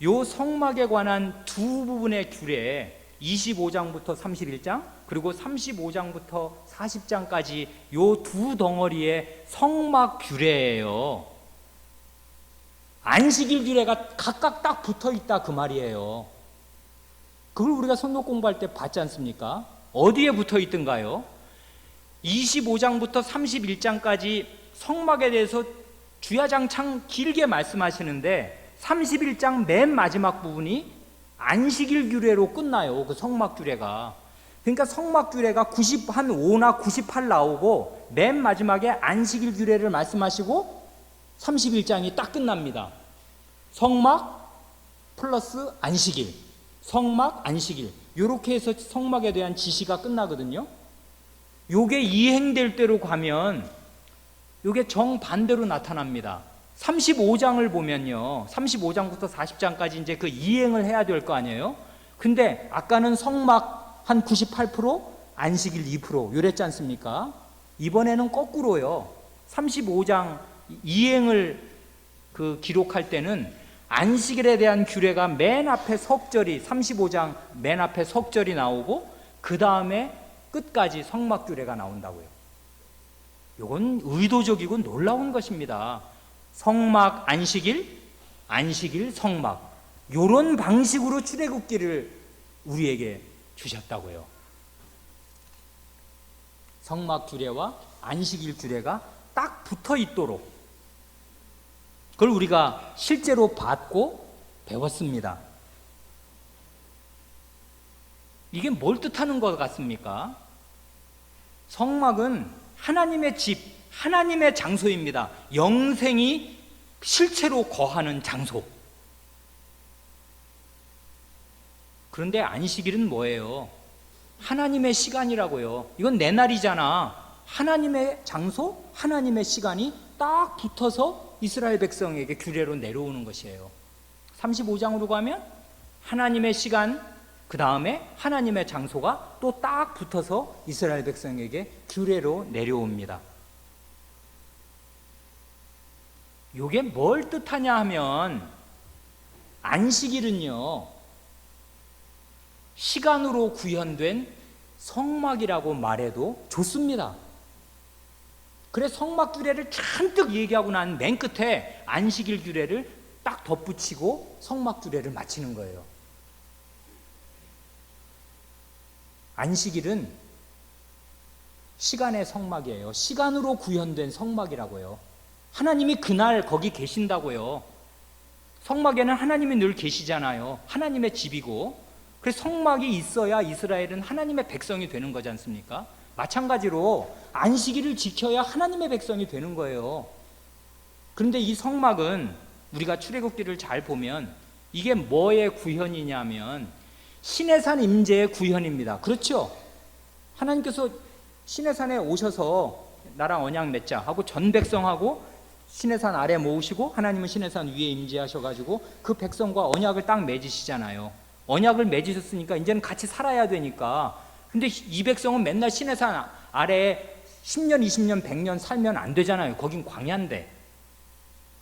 요 성막에 관한 두 부분의 규례, 25장부터 31장 그리고 35장부터 40장까지 요 두 덩어리의 성막 규례예요. 안식일 규례가 각각 딱 붙어 있다 그 말이에요. 그걸 우리가 성경 공부할 때 봤지 않습니까? 어디에 붙어 있던가요? 25장부터 31장까지 성막에 대해서 주야장창 길게 말씀하시는데 31장 맨 마지막 부분이 안식일 규례로 끝나요. 그 성막 규례가. 그러니까 성막 규례가 95나 98 나오고 맨 마지막에 안식일 규례를 말씀하시고 31장이 딱 끝납니다. 성막 플러스 안식일, 성막 안식일, 이렇게 해서 성막에 대한 지시가 끝나거든요. 요게 이행될 대로 가면 요게 정반대로 나타납니다. 35장을 보면요, 35장부터 40장까지 이제 그 이행을 해야 될 거 아니에요. 근데 아까는 성막 한 98%, 안식일 2% 이랬지 않습니까? 이번에는 거꾸로요. 35장 이행을 기록할 때는 안식일에 대한 규례가 맨 앞에 석절이 35장 맨 앞에 석절이 나오고 그 다음에 끝까지 성막 규례가 나온다고요. 이건 의도적이고 놀라운 것입니다. 성막 안식일, 안식일 성막, 이런 방식으로 출애굽기를 우리에게 주셨다고요. 성막 규례와 안식일 규례가 딱 붙어 있도록 그걸 우리가 실제로 받고 배웠습니다. 이게 뭘 뜻하는 것 같습니까? 성막은 하나님의 집, 하나님의 장소입니다. 영생이 실체로 거하는 장소. 그런데 안식일은 뭐예요? 하나님의 시간이라고요. 이건 내 날이잖아. 하나님의 장소, 하나님의 시간이 딱 붙어서 이스라엘 백성에게 규례로 내려오는 것이에요. 35장으로 가면 하나님의 시간, 그 다음에 하나님의 장소가 또 딱 붙어서 이스라엘 백성에게 규례로 내려옵니다. 이게 뭘 뜻하냐 하면 안식일은요, 시간으로 구현된 성막이라고 말해도 좋습니다. 그래 성막 규례를 잔뜩 얘기하고 난 맨 끝에 안식일 규례를 딱 덧붙이고 성막 규례를 마치는 거예요. 안식일은 시간의 성막이에요. 시간으로 구현된 성막이라고요. 하나님이 그날 거기 계신다고요. 성막에는 하나님이 늘 계시잖아요. 하나님의 집이고. 그래서 성막이 있어야 이스라엘은 하나님의 백성이 되는 거지 않습니까? 마찬가지로 안식일을 지켜야 하나님의 백성이 되는 거예요. 그런데 이 성막은 우리가 출애굽기를 잘 보면 이게 뭐의 구현이냐면 시내산 임재의 구현입니다. 그렇죠? 하나님께서 시내산에 오셔서 나랑 언약 맺자 하고 전 백성하고 시내산 아래 모으시고 하나님은 시내산 위에 임재하셔가지고 그 백성과 언약을 딱 맺으시잖아요. 언약을 맺으셨으니까 이제는 같이 살아야 되니까. 근데 이 백성은 맨날 시내산 아래에 10년, 20년, 100년 살면 안 되잖아요. 거긴 광야인데.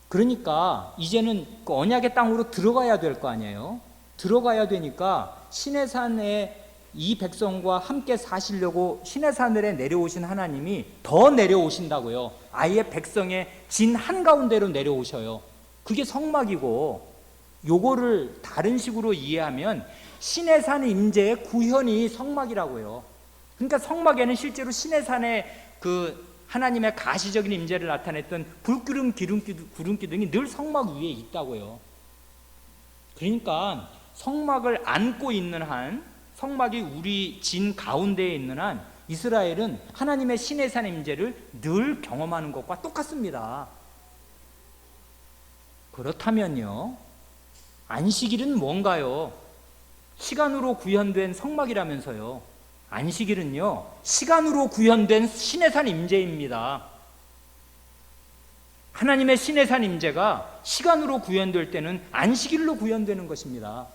그러니까 이제는 그 언약의 땅으로 들어가야 될 거 아니에요. 들어가야 되니까 시내산에 이 백성과 함께 사시려고 시내산에 내려오신 하나님이 더 내려오신다고요. 아예 백성의 진 한가운데로 내려오셔요. 그게 성막이고, 요거를 다른 식으로 이해하면 시내산 임재의 구현이 성막이라고요. 그러니까 성막에는 실제로 시내산의 그 하나님의 가시적인 임재를 나타냈던 불기둥, 구름기둥이 늘 성막 위에 있다고요. 그러니까 성막을 안고 있는 한, 성막이 우리 진 가운데에 있는 한 이스라엘은 하나님의 시내산 임재를 늘 경험하는 것과 똑같습니다. 그렇다면요, 안식일은 뭔가요? 시간으로 구현된 성막이라면서요. 안식일은요, 시간으로 구현된 시내산 임재입니다. 하나님의 시내산 임재가 시간으로 구현될 때는 안식일로 구현되는 것입니다.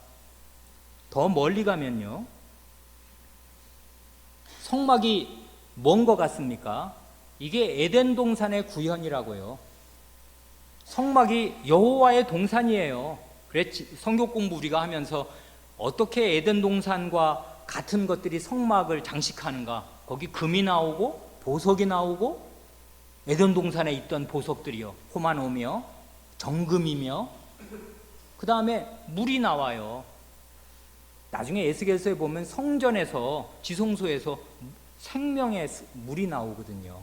더 멀리 가면요, 성막이 뭔 것 같습니까? 이게 에덴 동산의 구현이라고요. 성막이 여호와의 동산이에요. 그래 성경 공부 우리가 하면서 어떻게 에덴 동산과 같은 것들이 성막을 장식하는가? 거기 금이 나오고 보석이 나오고, 에덴 동산에 있던 보석들이요, 호마노며 정금이며, 그 다음에 물이 나와요. 나중에 에스겔서에 보면 성전에서, 지성소에서 생명의 물이 나오거든요.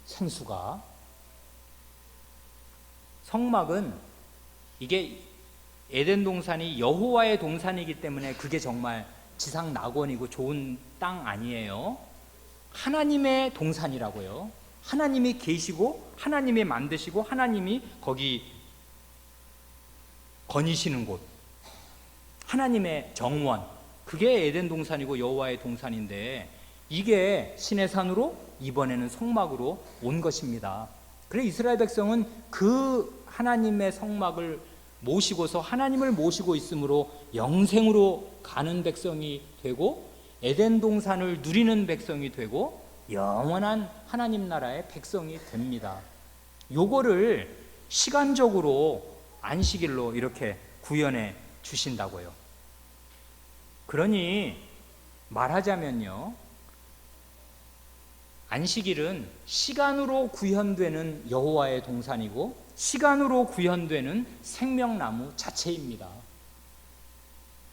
생수가. 성막은 이게 에덴 동산이 여호와의 동산이기 때문에 그게 정말 지상 낙원이고 좋은 땅 아니에요. 하나님의 동산이라고요. 하나님이 계시고 하나님이 만드시고 하나님이 거기 거니시는 곳, 하나님의 정원, 그게 에덴 동산이고 여호와의 동산인데, 이게 시내산으로 이번에는 성막으로 온 것입니다. 그래 이스라엘 백성은 그 하나님의 성막을 모시고서 하나님을 모시고 있으므로 영생으로 가는 백성이 되고, 에덴 동산을 누리는 백성이 되고, 영원한 하나님 나라의 백성이 됩니다. 요거를 시간적으로 안식일로 이렇게 구현해 주신다고요. 그러니 말하자면요, 안식일은 시간으로 구현되는 여호와의 동산이고 시간으로 구현되는 생명나무 자체입니다.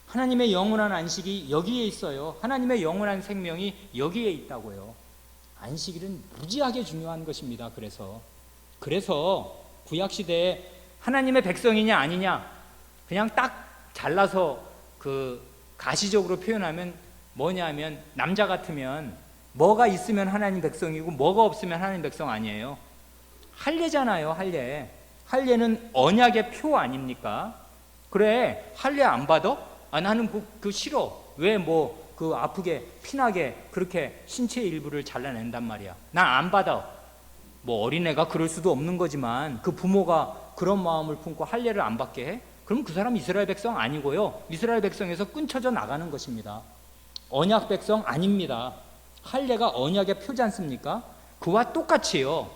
하나님의 영원한 안식이 여기에 있어요. 하나님의 영원한 생명이 여기에 있다고요. 안식일은 무지하게 중요한 것입니다. 그래서 구약시대에 하나님의 백성이냐 아니냐 그냥 딱 잘라서 그 가시적으로 표현하면 뭐냐면, 남자 같으면 뭐가 있으면 하나님 백성이고 뭐가 없으면 하나님 백성 아니에요. 할례잖아요. 할례는 언약의 표 아닙니까? 그래 할례 안 받아? 나는 그 싫어. 왜 그 아프게 피나게 그렇게 신체의 일부를 잘라낸단 말이야. 난 안 받아. 어린애가 그럴 수도 없는 거지만 그 부모가 그런 마음을 품고 할례를 안 받게 해? 그럼 그 사람 이스라엘 백성 아니고요. 이스라엘 백성에서 끊쳐져 나가는 것입니다. 언약 백성 아닙니다. 할례가 언약의 표지 않습니까? 그와 똑같이요.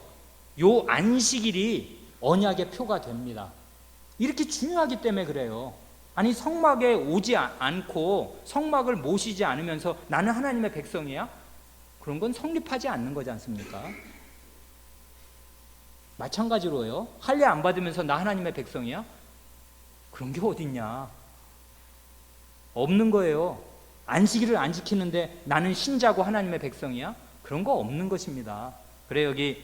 요 안식일이 언약의 표가 됩니다. 이렇게 중요하기 때문에 그래요. 아니 성막에 오지 않고 성막을 모시지 않으면서 나는 하나님의 백성이야? 그런 건 성립하지 않는 거지 않습니까? 마찬가지로요. 할례 안 받으면서 나 하나님의 백성이야? 그런 게 어딨냐? 없는 거예요. 안식일을 안 지키는데 나는 신자고 하나님의 백성이야? 그런 거 없는 것입니다. 그래 여기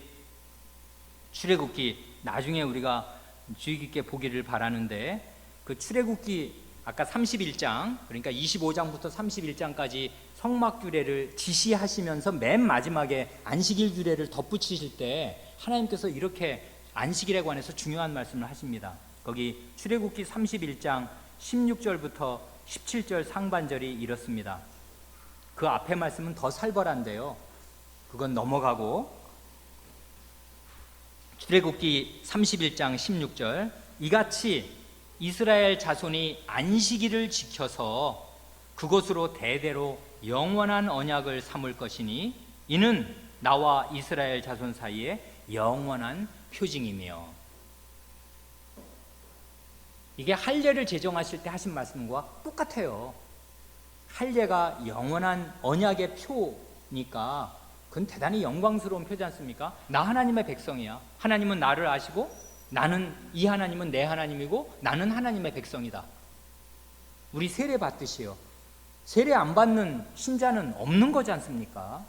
출애굽기 나중에 우리가 주의 깊게 보기를 바라는데 그 출애굽기 아까 31장 그러니까 25장부터 31장까지 성막 규례를 지시하시면서 맨 마지막에 안식일 규례를 덧붙이실 때 하나님께서 이렇게 안식일에 관해서 중요한 말씀을 하십니다. 거기 출애굽기 31장 16절부터 17절 상반절이 이렇습니다. 그 앞에 말씀은 더 살벌한데요. 그건 넘어가고 출애굽기 31장 16절 이같이 이스라엘 자손이 안식일을 지켜서 그것으로 대대로 영원한 언약을 삼을 것이니 이는 나와 이스라엘 자손 사이에 영원한 표징이며 이게 할례를 제정하실 때 하신 말씀과 똑같아요. 할례가 영원한 언약의 표니까 그건 대단히 영광스러운 표지 않습니까? 나 하나님의 백성이야. 하나님은 나를 아시고 나는 이 하나님은 내 하나님이고 나는 하나님의 백성이다. 우리 세례 받듯이요. 세례 안 받는 신자는 없는 거지 않습니까?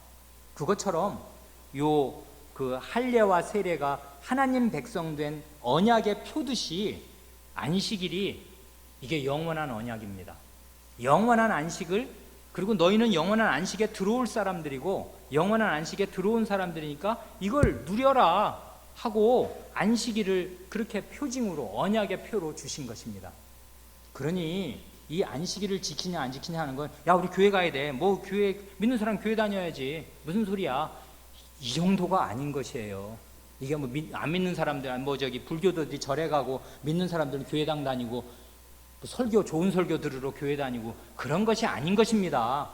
그것처럼 그 할례와 세례가 하나님 백성된 언약의 표듯이 안식일이 이게 영원한 언약입니다. 영원한 안식을 그리고 너희는 영원한 안식에 들어올 사람들이고 영원한 안식에 들어온 사람들이니까 이걸 누려라 하고 안식일을 그렇게 표징으로 언약의 표로 주신 것입니다. 그러니 이 안식일을 지키냐 안 지키냐 하는 건 야 우리 교회 가야 돼. 교회 믿는 사람 교회 다녀야지. 무슨 소리야. 이 정도가 아닌 것이에요. 이게 안 믿는 사람들 불교도들이 절에 가고 믿는 사람들은 교회당 다니고 설교 좋은 설교 들으러 교회 다니고 그런 것이 아닌 것입니다.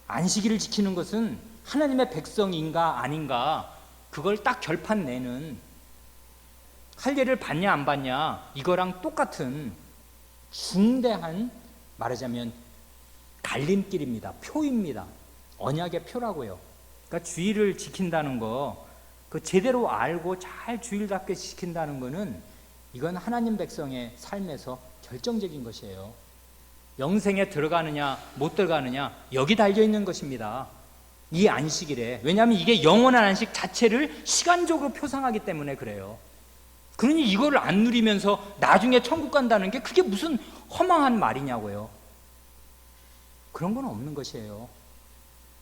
안식일을 지키는 것은 하나님의 백성인가 아닌가 그걸 딱 결판 내는 할례를 받냐 안 받냐 이거랑 똑같은 중대한 말하자면 갈림길입니다. 표입니다. 언약의 표라고요. 그러니까 주일을 지킨다는 거 그 제대로 알고 잘 주일답게 지킨다는 거는 이건 하나님 백성의 삶에서 결정적인 것이에요. 영생에 들어가느냐 못 들어가느냐 여기 달려 있는 것입니다. 이 안식일에. 왜냐하면 이게 영원한 안식 자체를 시간적으로 표상하기 때문에 그래요. 그러니 이거를 안 누리면서 나중에 천국 간다는 게 그게 무슨 허망한 말이냐고요. 그런 건 없는 것이에요.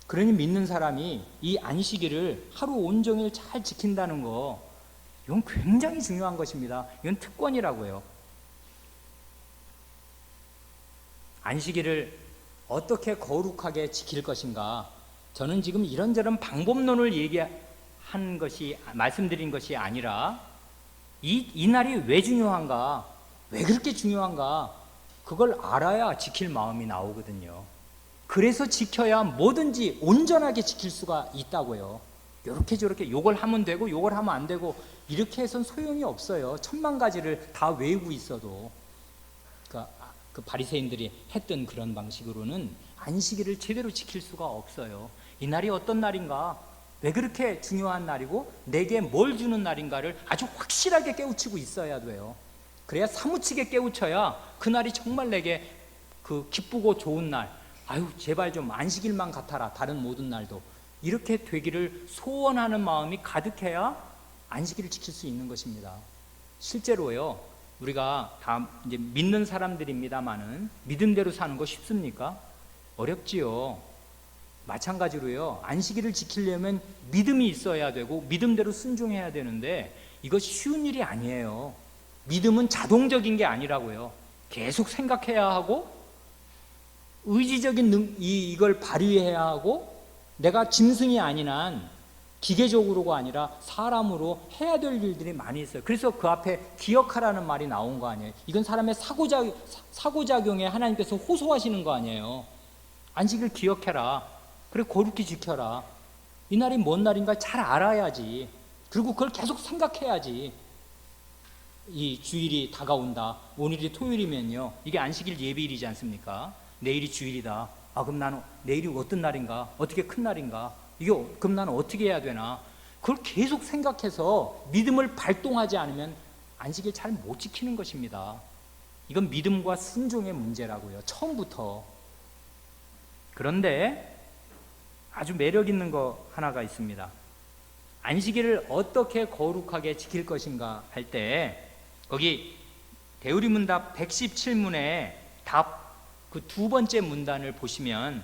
그러니 믿는 사람이 이 안식일을 하루 온종일 잘 지킨다는 거 이건 굉장히 중요한 것입니다. 이건 특권이라고요. 안식일을 어떻게 거룩하게 지킬 것인가 저는 지금 이런저런 방법론을 말씀드린 것이 아니라 이 날이 왜 중요한가 왜 그렇게 중요한가 그걸 알아야 지킬 마음이 나오거든요. 그래서 지켜야 뭐든지 온전하게 지킬 수가 있다고요. 이렇게 저렇게 요걸 하면 되고 요걸 하면 안 되고 이렇게 해서는 소용이 없어요. 천만 가지를 다 외우고 있어도. 그 바리새인들이 했던 그런 방식으로는 안식일을 제대로 지킬 수가 없어요. 이 날이 어떤 날인가 왜 그렇게 중요한 날이고 내게 뭘 주는 날인가를 아주 확실하게 깨우치고 있어야 돼요. 그래야 사무치게 깨우쳐야 그날이 정말 내게 그 기쁘고 좋은 날 아유 제발 좀 안식일만 같아라 다른 모든 날도 이렇게 되기를 소원하는 마음이 가득해야 안식일을 지킬 수 있는 것입니다. 실제로요 우리가 다 이제 믿는 사람들입니다만은 믿음대로 사는 거 쉽습니까? 어렵지요. 마찬가지로요 안식일을 지키려면 믿음이 있어야 되고 믿음대로 순종해야 되는데 이거 쉬운 일이 아니에요. 믿음은 자동적인 게 아니라고요. 계속 생각해야 하고 의지적인 이걸 발휘해야 하고 내가 짐승이 아닌 한 기계적으로가 아니라 사람으로 해야 될 일들이 많이 있어요. 그래서 그 앞에 기억하라는 말이 나온 거 아니에요. 이건 사람의 사고작용에 하나님께서 호소하시는 거 아니에요. 안식일 기억해라. 그래 거룩히 지켜라. 이 날이 뭔 날인가 잘 알아야지. 그리고 그걸 계속 생각해야지. 이 주일이 다가온다. 오늘이 토요일이면요, 이게 안식일 예비일이지 않습니까? 내일이 주일이다. 그럼 나는 내일이 어떤 날인가? 어떻게 큰 날인가? 그럼 나는 어떻게 해야 되나? 그걸 계속 생각해서 믿음을 발동하지 않으면 안식일 잘 못 지키는 것입니다. 이건 믿음과 순종의 문제라고요. 처음부터. 그런데 아주 매력 있는 거 하나가 있습니다. 안식일을 어떻게 거룩하게 지킬 것인가 할 때 거기 대우리문답 117문의 답 그 두 번째 문단을 보시면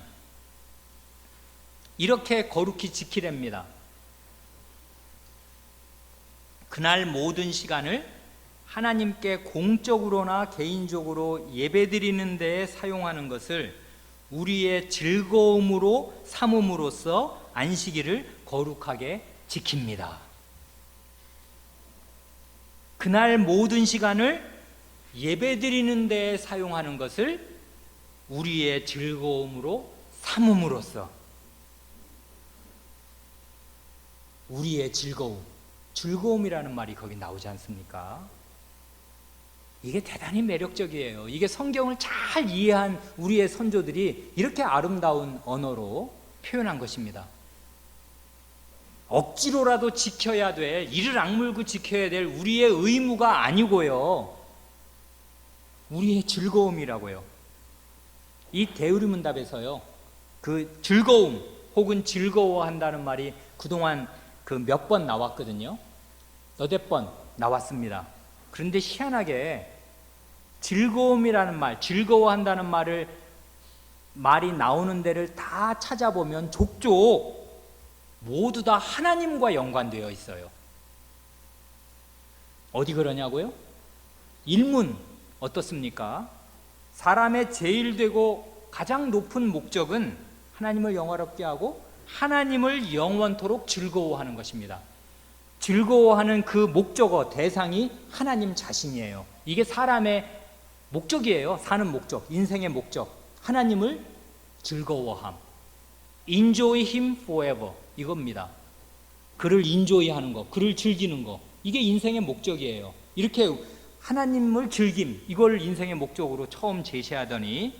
이렇게 거룩히 지키랍니다. 그날 모든 시간을 하나님께 공적으로나 개인적으로 예배드리는 데에 사용하는 것을 우리의 즐거움으로 삼음으로써 안식일을 거룩하게 지킵니다. 그날 모든 시간을 예배드리는 데에 사용하는 것을 우리의 즐거움으로 삼음으로써 우리의 즐거움이라는 말이 거기 나오지 않습니까? 이게 대단히 매력적이에요. 이게 성경을 잘 이해한 우리의 선조들이 이렇게 아름다운 언어로 표현한 것입니다. 억지로라도 지켜야 될, 이를 악물고 지켜야 될 우리의 의무가 아니고요, 우리의 즐거움이라고요. 이 대우리문답에서요, 그 즐거움 혹은 즐거워한다는 말이 그동안 그 몇 번 나왔거든요. 너댓 번 나왔습니다. 그런데 희한하게 즐거움이라는 말, 즐거워한다는 말이 나오는 데를 다 찾아보면 족족 모두 다 하나님과 연관되어 있어요. 어디 그러냐고요? 일문 어떻습니까? 사람의 제일 되고 가장 높은 목적은 하나님을 영화롭게 하고 하나님을 영원토록 즐거워하는 것입니다. 즐거워하는 그 목적어, 대상이 하나님 자신이에요. 이게 사람의 목적이에요. 사는 목적, 인생의 목적. 하나님을 즐거워함. Enjoy Him forever. 이겁니다. 그를 인조이하는 거, 그를 즐기는 거. 이게 인생의 목적이에요. 이렇게 하나님을 즐김, 이걸 인생의 목적으로 처음 제시하더니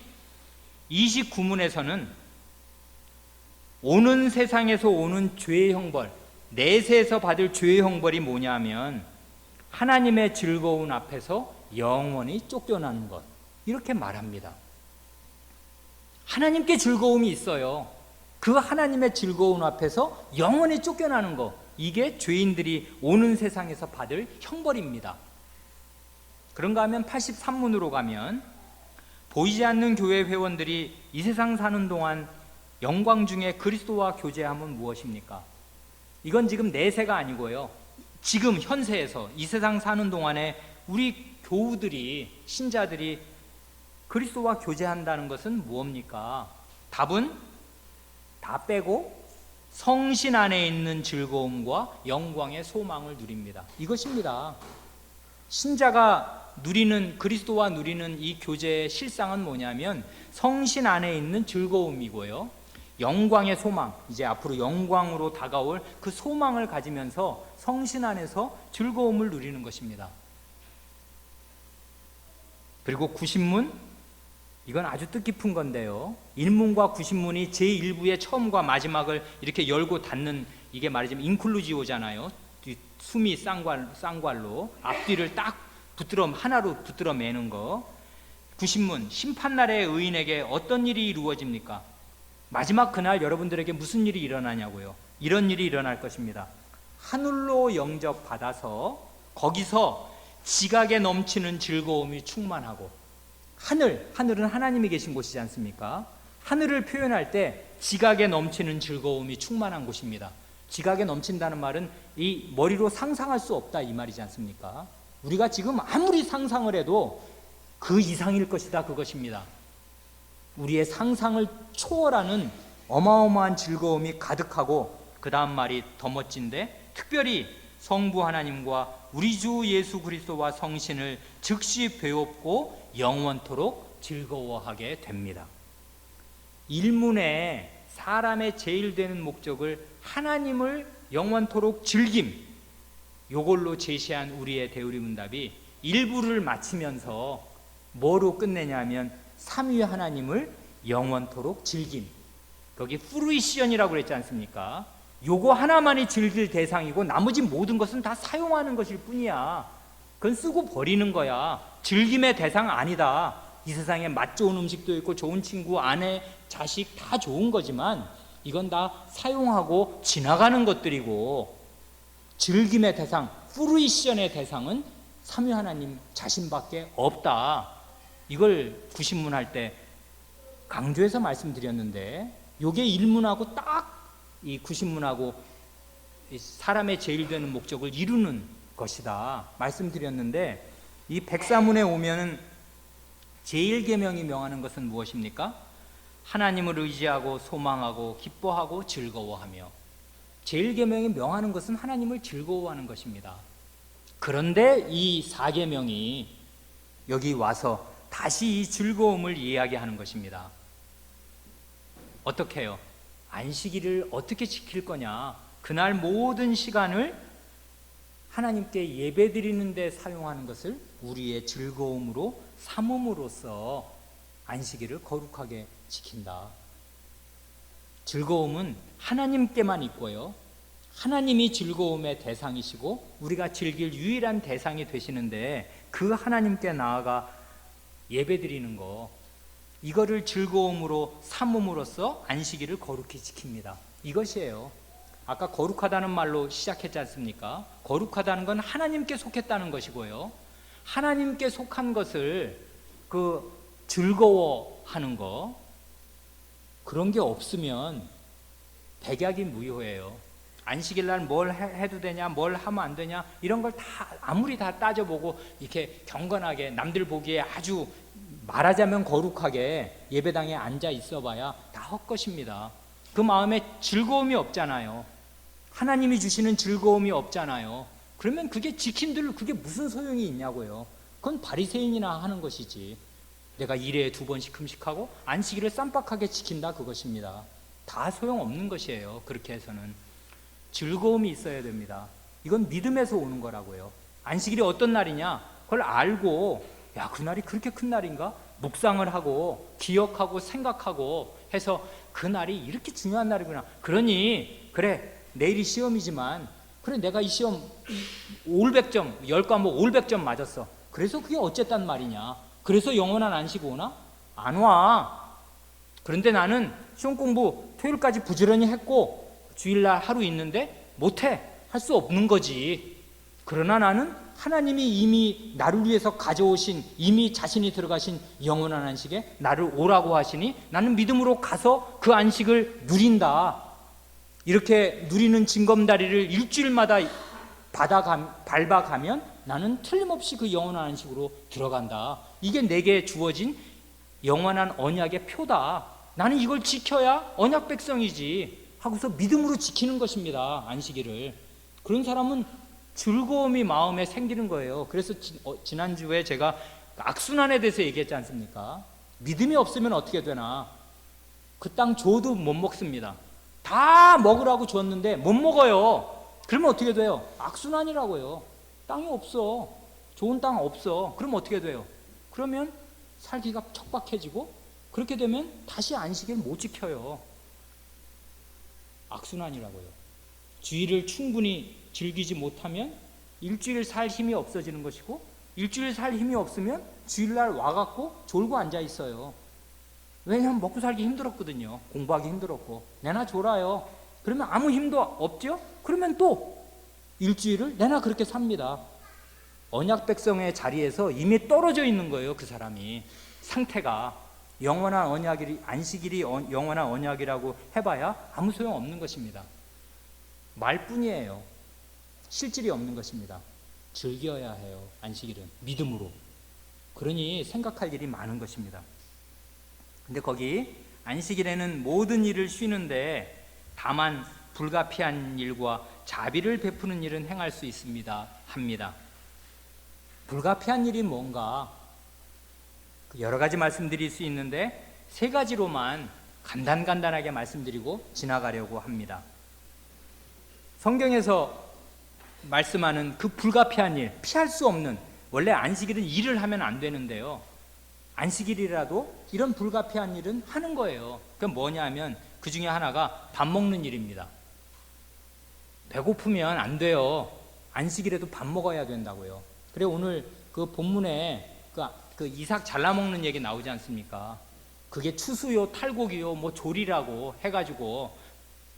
29문에서는 오는 세상에서 오는 죄의 형벌, 내세에서 받을 죄의 형벌이 뭐냐면 하나님의 즐거운 앞에서 영원히 쫓겨나는 것, 이렇게 말합니다. 하나님께 즐거움이 있어요. 그 하나님의 즐거운 앞에서 영원히 쫓겨나는 것, 이게 죄인들이 오는 세상에서 받을 형벌입니다. 그런가 하면 83문으로 가면 보이지 않는 교회 회원들이 이 세상 사는 동안 영광 중에 그리스도와 교제함은 무엇입니까? 이건 지금 내세가 아니고요, 지금 현세에서 이 세상 사는 동안에 우리 교우들이, 신자들이 그리스도와 교제한다는 것은 무엇입니까? 답은 다 빼고 성신 안에 있는 즐거움과 영광의 소망을 누립니다. 이것입니다. 신자가 누리는, 그리스도와 누리는 이 교제의 실상은 뭐냐면 성신 안에 있는 즐거움이고요, 영광의 소망, 이제 앞으로 영광으로 다가올 그 소망을 가지면서 성신 안에서 즐거움을 누리는 것입니다. 그리고 90문, 이건 아주 뜻깊은 건데요, 1문과 90문이 제1부의 처음과 마지막을 이렇게 열고 닫는, 이게 말이자면 인클루지오잖아요. 숨이 쌍괄로 앞뒤를 딱 하나로 붙들어 매는 거. 90문, 심판날의 의인에게 어떤 일이 이루어집니까? 마지막 그날 여러분들에게 무슨 일이 일어나냐고요? 이런 일이 일어날 것입니다. 하늘로 영접받아서 거기서 지각에 넘치는 즐거움이 충만하고, 하늘은 하나님이 계신 곳이지 않습니까? 하늘을 표현할 때 지각에 넘치는 즐거움이 충만한 곳입니다. 지각에 넘친다는 말은 이 머리로 상상할 수 없다, 이 말이지 않습니까? 우리가 지금 아무리 상상을 해도 그 이상일 것이다, 그것입니다. 우리의 상상을 초월하는 어마어마한 즐거움이 가득하고, 그 다음 말이 더 멋진데, 특별히 성부 하나님과 우리 주 예수 그리스도와 성신을 즉시 배웁고 영원토록 즐거워하게 됩니다. 일문에 사람의 제일 되는 목적을 하나님을 영원토록 즐김, 요걸로 제시한 우리의 대우리문답이 1부를 마치면서 뭐로 끝내냐면 삼위 하나님을 영원토록 즐김, 거기 프루이시언이라고 그랬지 않습니까? 요거 하나만이 즐길 대상이고 나머지 모든 것은 다 사용하는 것일 뿐이야. 그건 쓰고 버리는 거야. 즐김의 대상 아니다. 이 세상에 맛 좋은 음식도 있고 좋은 친구, 아내, 자식 다 좋은 거지만 이건 다 사용하고 지나가는 것들이고, 즐김의 대상, 프루이션의 대상은 삼위 하나님 자신밖에 없다. 이걸 구신문 할 때 강조해서 말씀드렸는데, 요게 일문하고 딱 이 구신문하고 사람의 제일 되는 목적을 이루는 것이다 말씀드렸는데, 이 백사문에 오면은 제일 계명이 명하는 것은 무엇입니까? 하나님을 의지하고 소망하고 기뻐하고 즐거워하며. 제일 계명이 명하는 것은 하나님을 즐거워하는 것입니다. 그런데 이 4계명이 여기 와서 다시 이 즐거움을 이야기하는 것입니다. 어떻게 해요? 안식일을 어떻게 지킬 거냐? 그날 모든 시간을 하나님께 예배드리는 데 사용하는 것을 우리의 즐거움으로 삼음으로써 안식일을 거룩하게 지킨다. 즐거움은 하나님께만 있고요, 하나님이 즐거움의 대상이시고 우리가 즐길 유일한 대상이 되시는데, 그 하나님께 나아가 예배드리는 거, 이거를 즐거움으로 삼음으로써 안식일을 거룩히 지킵니다. 이것이에요. 아까 거룩하다는 말로 시작했지 않습니까? 거룩하다는 건 하나님께 속했다는 것이고요, 하나님께 속한 것을 즐거워하는 거, 그런 게 없으면 백약이 무효예요. 안식일 날 뭘 해도 되냐, 뭘 하면 안 되냐, 이런 걸 다 아무리 다 따져보고 이렇게 경건하게 남들 보기에 아주 말하자면 거룩하게 예배당에 앉아 있어봐야 다 헛것입니다. 그 마음에 즐거움이 없잖아요. 하나님이 주시는 즐거움이 없잖아요. 그러면 그게 지킨들 그게 무슨 소용이 있냐고요. 그건 바리새인이나 하는 것이지. 내가 1회에 2번씩 금식하고 안식일을 쌈박하게 지킨다, 그것입니다. 다 소용없는 것이에요. 그렇게 해서는 즐거움이 있어야 됩니다. 이건 믿음에서 오는 거라고요. 안식일이 어떤 날이냐, 그걸 알고, 야, 그날이 그렇게 큰 날인가? 묵상을 하고 기억하고 생각하고 해서 그날이 이렇게 중요한 날이구나. 그러니 그래, 내일이 시험이지만 그래, 내가 이 시험 500점, 10과목 500점 맞았어. 그래서 그게 어쨌단 말이냐? 그래서 영원한 안식 오나? 안 와. 그런데 나는 시험 공부 토요일까지 부지런히 했고 주일날 하루 있는데 못해. 할 수 없는 거지. 그러나 나는 하나님이 이미 나를 위해서 가져오신, 이미 자신이 들어가신 영원한 안식에 나를 오라고 하시니 나는 믿음으로 가서 그 안식을 누린다. 이렇게 누리는 징검다리를 일주일마다 밟아가면 나는 틀림없이 그 영원한 안식으로 들어간다. 이게 내게 주어진 영원한 언약의 표다. 나는 이걸 지켜야 언약 백성이지 하고서 믿음으로 지키는 것입니다, 안식일을. 그런 사람은 즐거움이 마음에 생기는 거예요. 그래서 지난주에 제가 악순환에 대해서 얘기했지 않습니까? 믿음이 없으면 어떻게 되나? 그 땅 줘도 못 먹습니다. 다 먹으라고 줬는데 못 먹어요. 그러면 어떻게 돼요? 악순환이라고요. 땅이 없어. 좋은 땅 없어. 그럼 어떻게 돼요? 그러면 살기가 척박해지고, 그렇게 되면 다시 안식일 못 지켜요. 악순환이라고요. 주일을 충분히 즐기지 못하면 일주일 살 힘이 없어지는 것이고, 일주일 살 힘이 없으면 주일날 와갖고 졸고 앉아 있어요. 왜냐하면 먹고 살기 힘들었거든요. 공부하기 힘들었고. 내나 졸아요. 그러면 아무 힘도 없죠? 그러면 또 일주일을 내나 그렇게 삽니다. 언약 백성의 자리에서 이미 떨어져 있는 거예요, 그 사람이. 상태가. 영원한 언약이, 안식일이 영원한 언약이라고 해봐야 아무 소용 없는 것입니다. 말뿐이에요. 실질이 없는 것입니다. 즐겨야 해요, 안식일은. 믿음으로. 그러니 생각할 일이 많은 것입니다. 근데 거기 안식일에는 모든 일을 쉬는데 다만 불가피한 일과 자비를 베푸는 일은 행할 수 있습니다 합니다. 불가피한 일이 뭔가 여러 가지 말씀드릴 수 있는데 세 가지로만 간단하게 말씀드리고 지나가려고 합니다. 성경에서 말씀하는 그 불가피한 일, 피할 수 없는, 원래 안식일은 일을 하면 안 되는데요, 안식일이라도 이런 불가피한 일은 하는 거예요. 그건 뭐냐면 그 중에 하나가 밥 먹는 일입니다. 배고프면 안 돼요. 안식일에도 밥 먹어야 된다고요. 그래 오늘 그 본문에 그 이삭 잘라 먹는 얘기 나오지 않습니까? 그게 추수요, 탈곡이요, 뭐 조리라고 해가지고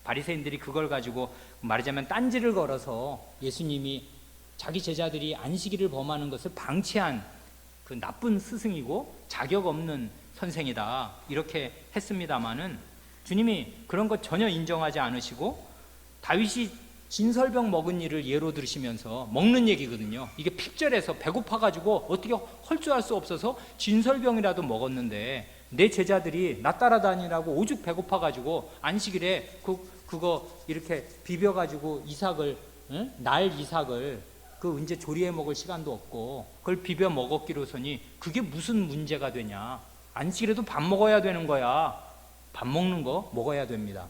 바리새인들이 그걸 가지고 말하자면 딴지를 걸어서 예수님이 자기 제자들이 안식일을 범하는 것을 방치한 그 나쁜 스승이고 자격 없는 선생이다 이렇게 했습니다마는 주님이 그런 것 전혀 인정하지 않으시고 다윗이 진설병 먹은 일을 예로 들으시면서 먹는 얘기거든요. 이게 핍절해서 배고파가지고 어떻게 헐줄알 수 없어서 진설병이라도 먹었는데 내 제자들이 나 따라다니라고 오죽 배고파가지고 안식일에 그거 이렇게 비벼가지고 이삭을 날 이삭을 그 이제 조리해 먹을 시간도 없고 그걸 비벼 먹었기로서니 그게 무슨 문제가 되냐. 안식일에도 밥 먹어야 되는 거야. 밥 먹는 거 먹어야 됩니다.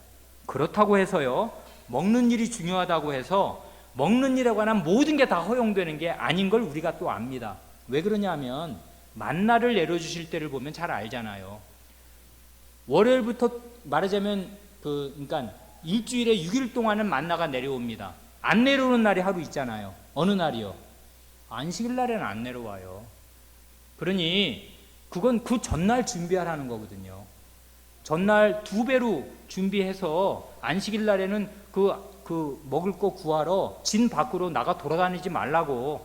그렇다고 해서요, 먹는 일이 중요하다고 해서 먹는 일에 관한 모든 게 다 허용되는 게 아닌 걸 우리가 또 압니다. 왜 그러냐면 만나를 내려주실 때를 보면 잘 알잖아요. 월요일부터 말하자면 그러니까 일주일에 6일 동안은 만나가 내려옵니다. 안 내려오는 날이 하루 있잖아요. 어느 날이요? 안식일 날에는 안 내려와요. 그러니 그건 그 전날 준비하라는 거거든요. 전날 2배로 준비해서 안식일 날에는 그 먹을 거 구하러 진 밖으로 나가 돌아다니지 말라고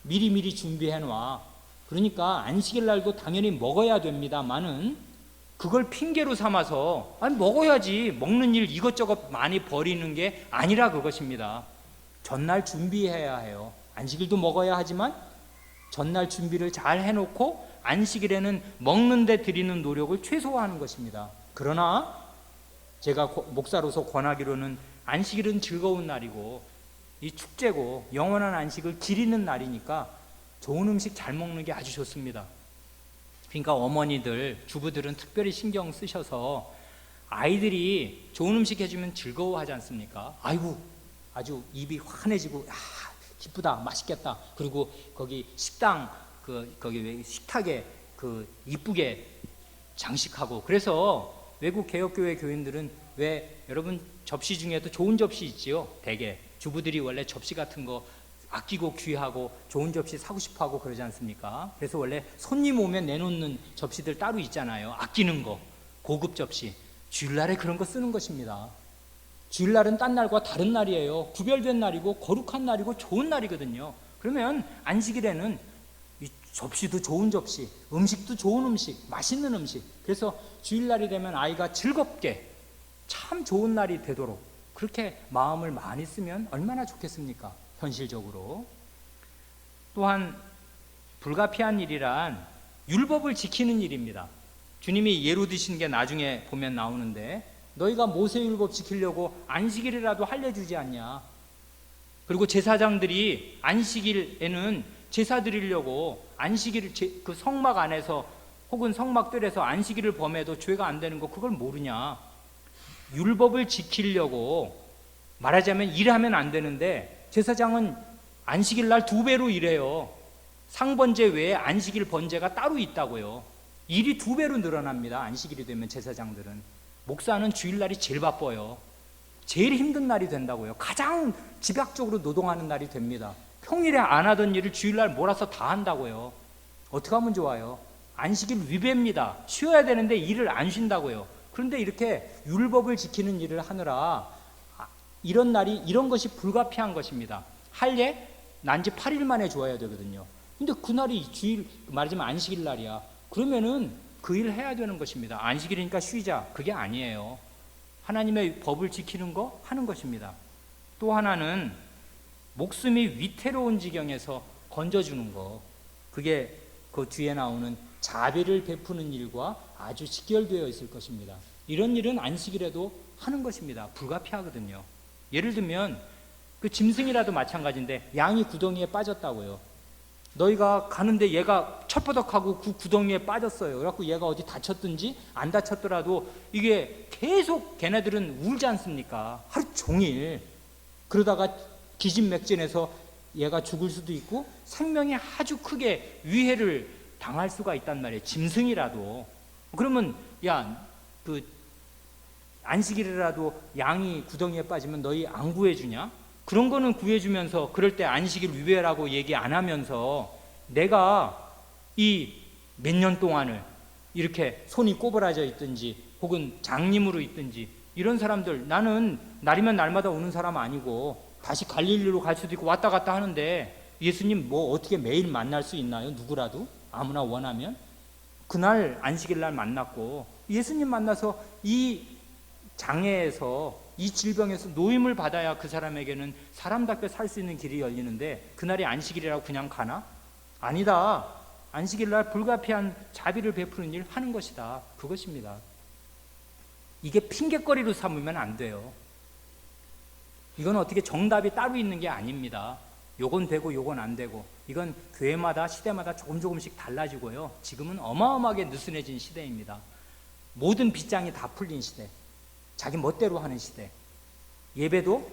미리 준비해 놔. 그러니까 안식일 날도 당연히 먹어야 됩니다만은 그걸 핑계로 삼아서 아니 먹어야지, 먹는 일 이것저것 많이 버리는 게 아니라 그것입니다. 전날 준비해야 해요. 안식일도 먹어야 하지만 전날 준비를 잘 해놓고 안식일에는 먹는 데 들이는 노력을 최소화하는 것입니다. 그러나 제가 목사로서 권하기로는 안식일은 즐거운 날이고 이 축제고 영원한 안식을 기리는 날이니까 좋은 음식 잘 먹는 게 아주 좋습니다. 그러니까 어머니들, 주부들은 특별히 신경 쓰셔서 아이들이 좋은 음식 해주면 즐거워하지 않습니까? 아이고 아주 입이 환해지고 기쁘다, 맛있겠다. 그리고 거기 식당 거기 식탁에 이쁘게 장식하고. 그래서 외국 개혁교회 교인들은 왜 여러분 접시 중에도 좋은 접시 있지요? 대개 주부들이 원래 접시 같은 거 아끼고 귀하고 좋은 접시 사고 싶어 하고 그러지 않습니까? 그래서 원래 손님 오면 내놓는 접시들 따로 있잖아요. 아끼는 거, 고급 접시. 주일날에 그런 거 쓰는 것입니다. 주일날은 딴 날과 다른 날이에요. 구별된 날이고 거룩한 날이고 좋은 날이거든요. 그러면 안식일에는 이 접시도 좋은 접시, 음식도 좋은 음식, 맛있는 음식. 그래서 주일날이 되면 아이가 즐겁게 참 좋은 날이 되도록 그렇게 마음을 많이 쓰면 얼마나 좋겠습니까? 현실적으로. 또한 불가피한 일이란 율법을 지키는 일입니다. 주님이 예로 드신 게 나중에 보면 나오는데 너희가 모세율법 지키려고 안식일이라도 할례주지 않냐. 그리고 제사장들이 안식일에는 제사 드리려고 안식일을 그 성막 안에서 혹은 성막들에서 안식일을 범해도 죄가 안 되는 거 그걸 모르냐. 율법을 지키려고 말하자면 일하면 안 되는데 제사장은 안식일 날 2배로 일해요. 상번제 외에 안식일 번제가 따로 있다고요. 일이 2배로 늘어납니다. 안식일이 되면 제사장들은. 목사는 주일날이 제일 바빠요. 제일 힘든 날이 된다고요. 가장 집약적으로 노동하는 날이 됩니다. 평일에 안 하던 일을 주일날 몰아서 다 한다고요. 어떻게 하면 좋아요? 안식일 위배입니다. 쉬어야 되는데 일을 안 쉰다고요. 그런데 이렇게 율법을 지키는 일을 하느라 이런 날이, 이런 것이 불가피한 것입니다. 할례 난지 8일 만에 좋아야 되거든요. 근데 그날이 주일, 말하자면 안식일 날이야. 그러면은 그 일 해야 되는 것입니다. 안식일이니까 쉬자. 그게 아니에요. 하나님의 법을 지키는 거 하는 것입니다. 또 하나는 목숨이 위태로운 지경에서 건져주는 거. 그게 그 뒤에 나오는 자비를 베푸는 일과 아주 직결되어 있을 것입니다. 이런 일은 안식일에도 하는 것입니다. 불가피하거든요. 예를 들면 그 짐승이라도 마찬가지인데 양이 구덩이에 빠졌다고요. 너희가 가는데 얘가 철버덕하고 그 구덩이에 빠졌어요. 그래갖고 얘가 어디 다쳤든지 안 다쳤더라도 이게 계속 걔네들은 울지 않습니까? 하루 종일. 그러다가 기진맥진해서 얘가 죽을 수도 있고 생명에 아주 크게 위해를 당할 수가 있단 말이에요. 짐승이라도. 그러면 그 안식일이라도 양이 구덩이에 빠지면 너희 안 구해주냐? 그런 거는 구해주면서 그럴 때 안식일 위배라고 얘기 안 하면서 내가 이 몇 년 동안을 이렇게 손이 꼬부라져 있든지 혹은 장님으로 있든지 이런 사람들, 나는 날이면 날마다 오는 사람 아니고 다시 갈릴리로 갈 수도 있고 왔다 갔다 하는데 예수님 뭐 어떻게 매일 만날 수 있나요? 누구라도 아무나 원하면. 그날 안식일 날 만났고 예수님 만나서 이 장애에서 이 질병에서 노임을 받아야 그 사람에게는 사람답게 살 수 있는 길이 열리는데 그날이 안식일이라고 그냥 가나? 아니다. 안식일 날 불가피한 자비를 베푸는 일 하는 것이다. 그것입니다. 이게 핑계거리로 삼으면 안 돼요. 이건 어떻게 정답이 따로 있는 게 아닙니다. 요건 되고 요건 안 되고, 이건 교회마다 시대마다 조금씩 달라지고요. 지금은 어마어마하게 느슨해진 시대입니다. 모든 빗장이 다 풀린 시대, 자기 멋대로 하는 시대. 예배도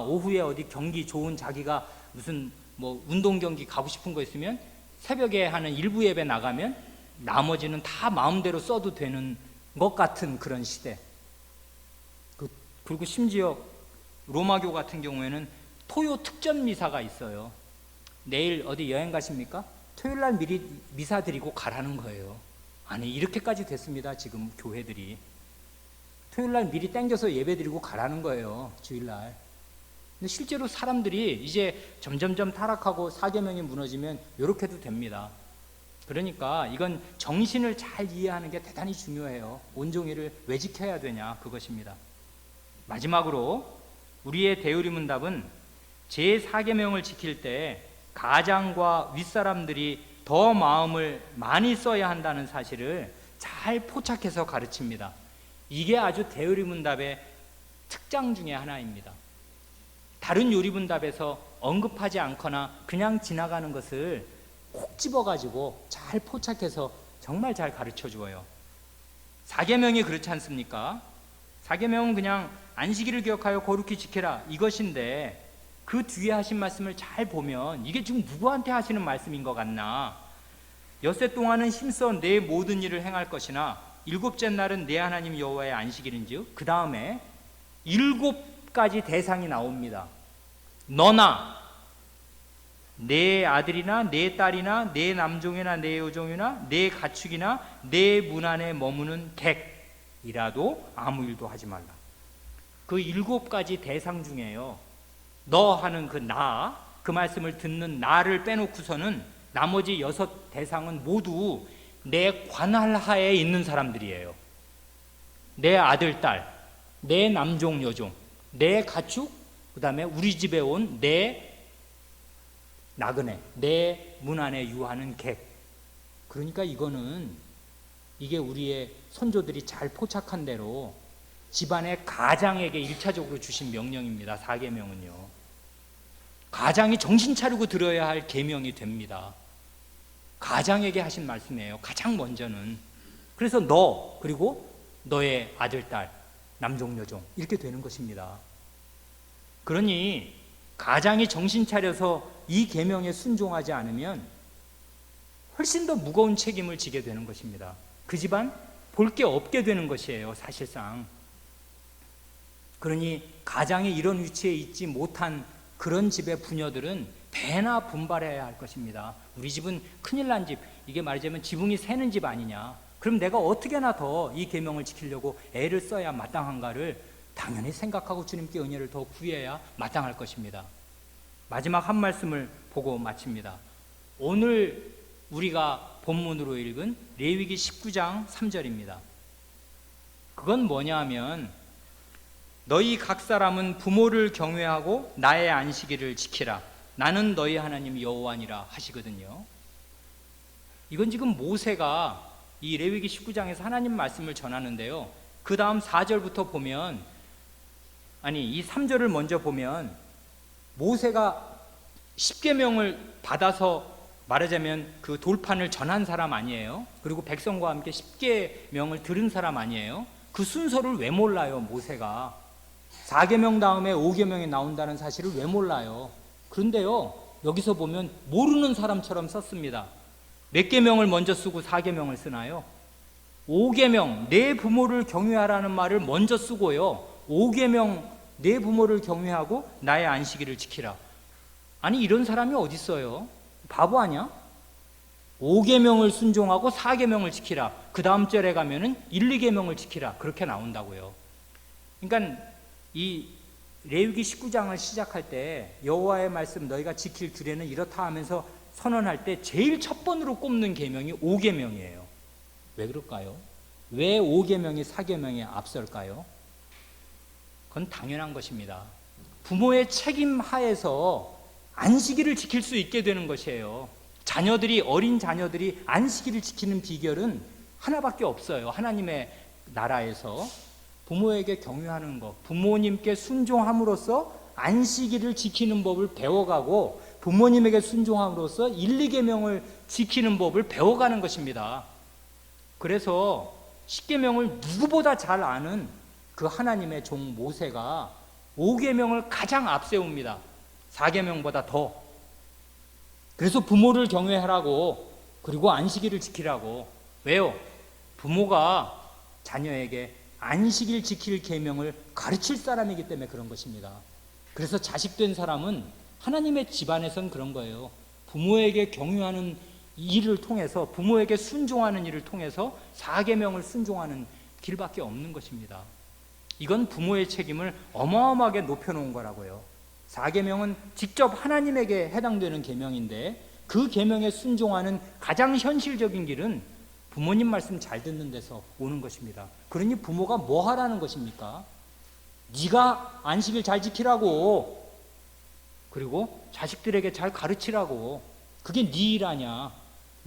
오후에 어디 경기 좋은, 자기가 무슨 뭐 운동 경기 가고 싶은 거 있으면 새벽에 하는 일부 예배 나가면 나머지는 다 마음대로 써도 되는 것 같은 그런 시대. 그리고 심지어 로마교 같은 경우에는 토요 특전 미사가 있어요. 내일 어디 여행 가십니까? 토요일 날 미리 미사 드리고 가라는 거예요. 아니, 이렇게까지 됐습니다. 지금 교회들이 토요일 날 미리 땡겨서 예배 드리고 가라는 거예요. 주일날. 근데 실제로 사람들이 이제 점점점 타락하고 사계명이 무너지면 이렇게도 됩니다. 그러니까 이건 정신을 잘 이해하는 게 대단히 중요해요. 온종일을 왜 지켜야 되냐, 그것입니다. 마지막으로 우리의 대우리 문답은 제4계명을 지킬 때 가장과 윗사람들이 더 마음을 많이 써야 한다는 사실을 잘 포착해서 가르칩니다. 이게 아주 대우리 문답의 특장 중에 하나입니다. 다른 요리 문답에서 언급하지 않거나 그냥 지나가는 것을 콕 집어가지고 잘 포착해서 정말 잘 가르쳐 주어요. 4계명이 그렇지 않습니까? 4계명은 그냥 안식일을 기억하여 거룩히 지켜라 이것인데, 그 뒤에 하신 말씀을 잘 보면 이게 지금 누구한테 하시는 말씀인 것 같나? 엿새 동안은 힘써 내 모든 일을 행할 것이나 일곱째 날은 내 하나님 여호와의 안식일인즉, 그 다음에 7가지 대상이 나옵니다. 너나 내 아들이나 내 딸이나 내 남종이나 내 여종이나 내 가축이나 내 문 안에 머무는 객이라도 아무 일도 하지 말라. 그 7가지 대상 중에요, 너 하는 그 나, 그 말씀을 듣는 나를 빼놓고서는 나머지 6 대상은 모두 내 관할하에 있는 사람들이에요. 내 아들, 딸, 내 남종, 여종, 내 가축, 그 다음에 우리 집에 온 내 나그네, 내 문 안에 유하는 객. 그러니까 이게 우리의 선조들이 잘 포착한 대로 집안의 가장에게 1차적으로 주신 명령입니다. 4계명은요. 가장이 정신 차리고 들어야 할 계명이 됩니다. 가장에게 하신 말씀이에요. 가장 먼저는. 그래서 너, 그리고 너의 아들, 딸, 남종, 여종, 이렇게 되는 것입니다. 그러니 가장이 정신 차려서 이 계명에 순종하지 않으면 훨씬 더 무거운 책임을 지게 되는 것입니다. 그 집안 볼 게 없게 되는 것이에요, 사실상. 그러니 가장이 이런 위치에 있지 못한 그런 집의 부녀들은 배나 분발해야 할 것입니다. 우리 집은 큰일 난 집, 이게 말하자면 지붕이 새는 집 아니냐, 그럼 내가 어떻게나 더 이 계명을 지키려고 애를 써야 마땅한가를 당연히 생각하고 주님께 은혜를 더 구해야 마땅할 것입니다. 마지막 한 말씀을 보고 마칩니다. 오늘 우리가 본문으로 읽은 레위기 19장 3절입니다. 그건 뭐냐 하면, 너희 각 사람은 부모를 경외하고 나의 안식일을 지키라. 나는 너희 하나님 여호와니라 하시거든요. 이건 지금 모세가 이 레위기 19장에서 하나님 말씀을 전하는데요, 그 다음 4절부터 보면, 이 3절을 먼저 보면 모세가 십계명을 받아서 말하자면 그 돌판을 전한 사람 아니에요? 그리고 백성과 함께 십계명을 들은 사람 아니에요? 그 순서를 왜 몰라요, 모세가? 4계명 다음에 5계명이 나온다는 사실을 왜 몰라요? 그런데요, 여기서 보면 모르는 사람처럼 썼습니다. 몇 계명을 먼저 쓰고 4계명을 쓰나요? 5계명, 내 부모를 경외하라는 말을 먼저 쓰고요, 5계명, 내 부모를 경외하고 나의 안식일을 지키라. 아니, 이런 사람이 어디 있어요? 바보 아니야? 5계명을 순종하고 4계명을 지키라. 그 다음 절에 가면은 1, 2계명을 지키라. 그렇게 나온다고요. 그러니까 이 레위기 19장을 시작할 때 여호와의 말씀 너희가 지킬 규례는 이렇다 하면서 선언할 때 제일 첫 번으로 꼽는 계명이 5계명이에요. 왜 그럴까요? 왜 5계명이 4계명에 앞설까요? 그건 당연한 것입니다. 부모의 책임 하에서 안식일을 지킬 수 있게 되는 것이에요. 어린 자녀들이 안식일을 지키는 비결은 하나밖에 없어요. 하나님의 나라에서 부모에게 경유하는 것, 부모님께 순종함으로써 안식일을 지키는 법을 배워가고 부모님에게 순종함으로써 1, 2계명을 지키는 법을 배워가는 것입니다. 그래서 10계명을 누구보다 잘 아는 그 하나님의 종 모세가 5계명을 가장 앞세웁니다. 4계명보다 더. 그래서 부모를 경외하라고, 그리고 안식일을 지키라고. 왜요? 부모가 자녀에게 안식일 지킬 계명을 가르칠 사람이기 때문에 그런 것입니다. 그래서 자식된 사람은 하나님의 집안에선 그런 거예요. 부모에게 경유하는 일을 통해서, 부모에게 순종하는 일을 통해서 4계명을 순종하는 길밖에 없는 것입니다. 이건 부모의 책임을 어마어마하게 높여놓은 거라고요. 4계명은 직접 하나님에게 해당되는 계명인데 그 계명에 순종하는 가장 현실적인 길은 부모님 말씀 잘 듣는 데서 오는 것입니다. 그러니 부모가 뭐 하라는 것입니까? 네가 안식일 잘 지키라고, 그리고 자식들에게 잘 가르치라고. 그게 네 일 아냐?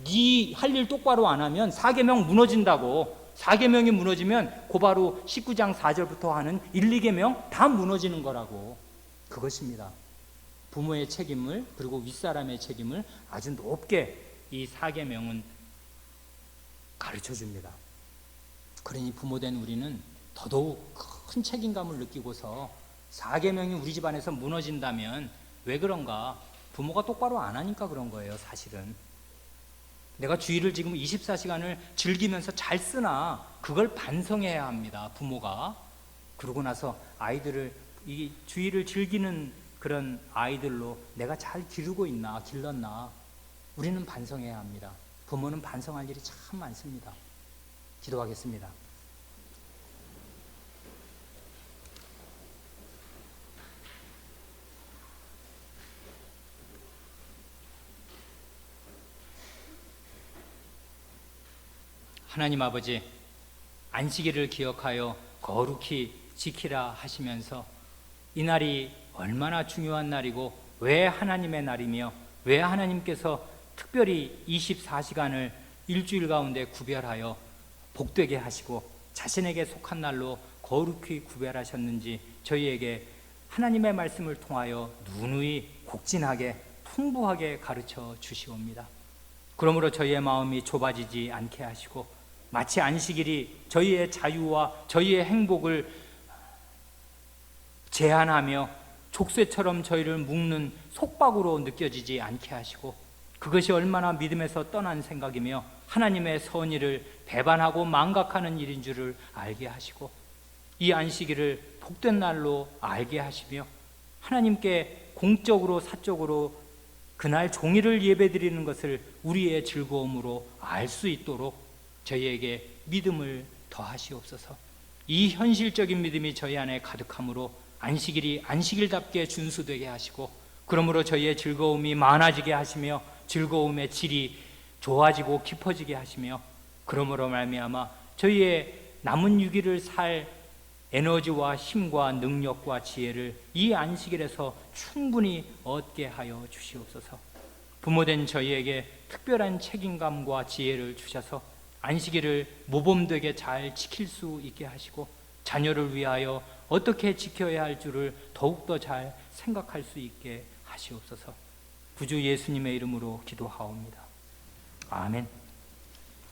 네 할 일 똑바로 안 하면 4계명 무너진다고. 4계명이 무너지면 곧바로 19장 4절부터 하는 1, 2계명 다 무너지는 거라고. 그것입니다. 부모의 책임을, 그리고 윗사람의 책임을 아주 높게 이 4계명은 가르쳐줍니다. 그러니 부모된 우리는 더더욱 큰 책임감을 느끼고서 4계명이 우리 집안에서 무너진다면 왜 그런가? 부모가 똑바로 안 하니까 그런 거예요, 사실은. 내가 주일을 지금 24시간을 즐기면서 잘 쓰나, 그걸 반성해야 합니다, 부모가. 그러고 나서 아이들을, 이 주일을 즐기는 그런 아이들로 내가 잘 기르고 있나, 길렀나, 우리는 반성해야 합니다. 부모는 반성할 일이 참 많습니다. 기도하겠습니다. 하나님 아버지, 안식일을 기억하여 거룩히 지키라 하시면서 이날이 얼마나 중요한 날이고 왜 하나님의 날이며 왜 하나님께서 특별히 24시간을 일주일 가운데 구별하여 복되게 하시고 자신에게 속한 날로 거룩히 구별하셨는지 저희에게 하나님의 말씀을 통하여 누누이 곡진하게 풍부하게 가르쳐 주시옵니다. 그러므로 저희의 마음이 좁아지지 않게 하시고 마치 안식일이 저희의 자유와 저희의 행복을 제한하며 족쇄처럼 저희를 묶는 속박으로 느껴지지 않게 하시고 그것이 얼마나 믿음에서 떠난 생각이며 하나님의 선의를 배반하고 망각하는 일인 줄을 알게 하시고 이 안식일을 복된 날로 알게 하시며 하나님께 공적으로 사적으로 그날 종일을 예배드리는 것을 우리의 즐거움으로 알 수 있도록 저희에게 믿음을 더하시옵소서. 이 현실적인 믿음이 저희 안에 가득함으로 안식일이 안식일답게 준수되게 하시고 그러므로 저희의 즐거움이 많아지게 하시며 즐거움의 질이 좋아지고 깊어지게 하시며 그러므로 말미암아 저희의 남은 6일을 살 에너지와 힘과 능력과 지혜를 이 안식일에서 충분히 얻게 하여 주시옵소서. 부모된 저희에게 특별한 책임감과 지혜를 주셔서 안식일을 모범되게 잘 지킬 수 있게 하시고 자녀를 위하여 어떻게 지켜야 할 줄을 더욱더 잘 생각할 수 있게 하시옵소서. 구주 예수님의 이름으로 기도하옵니다. 아멘.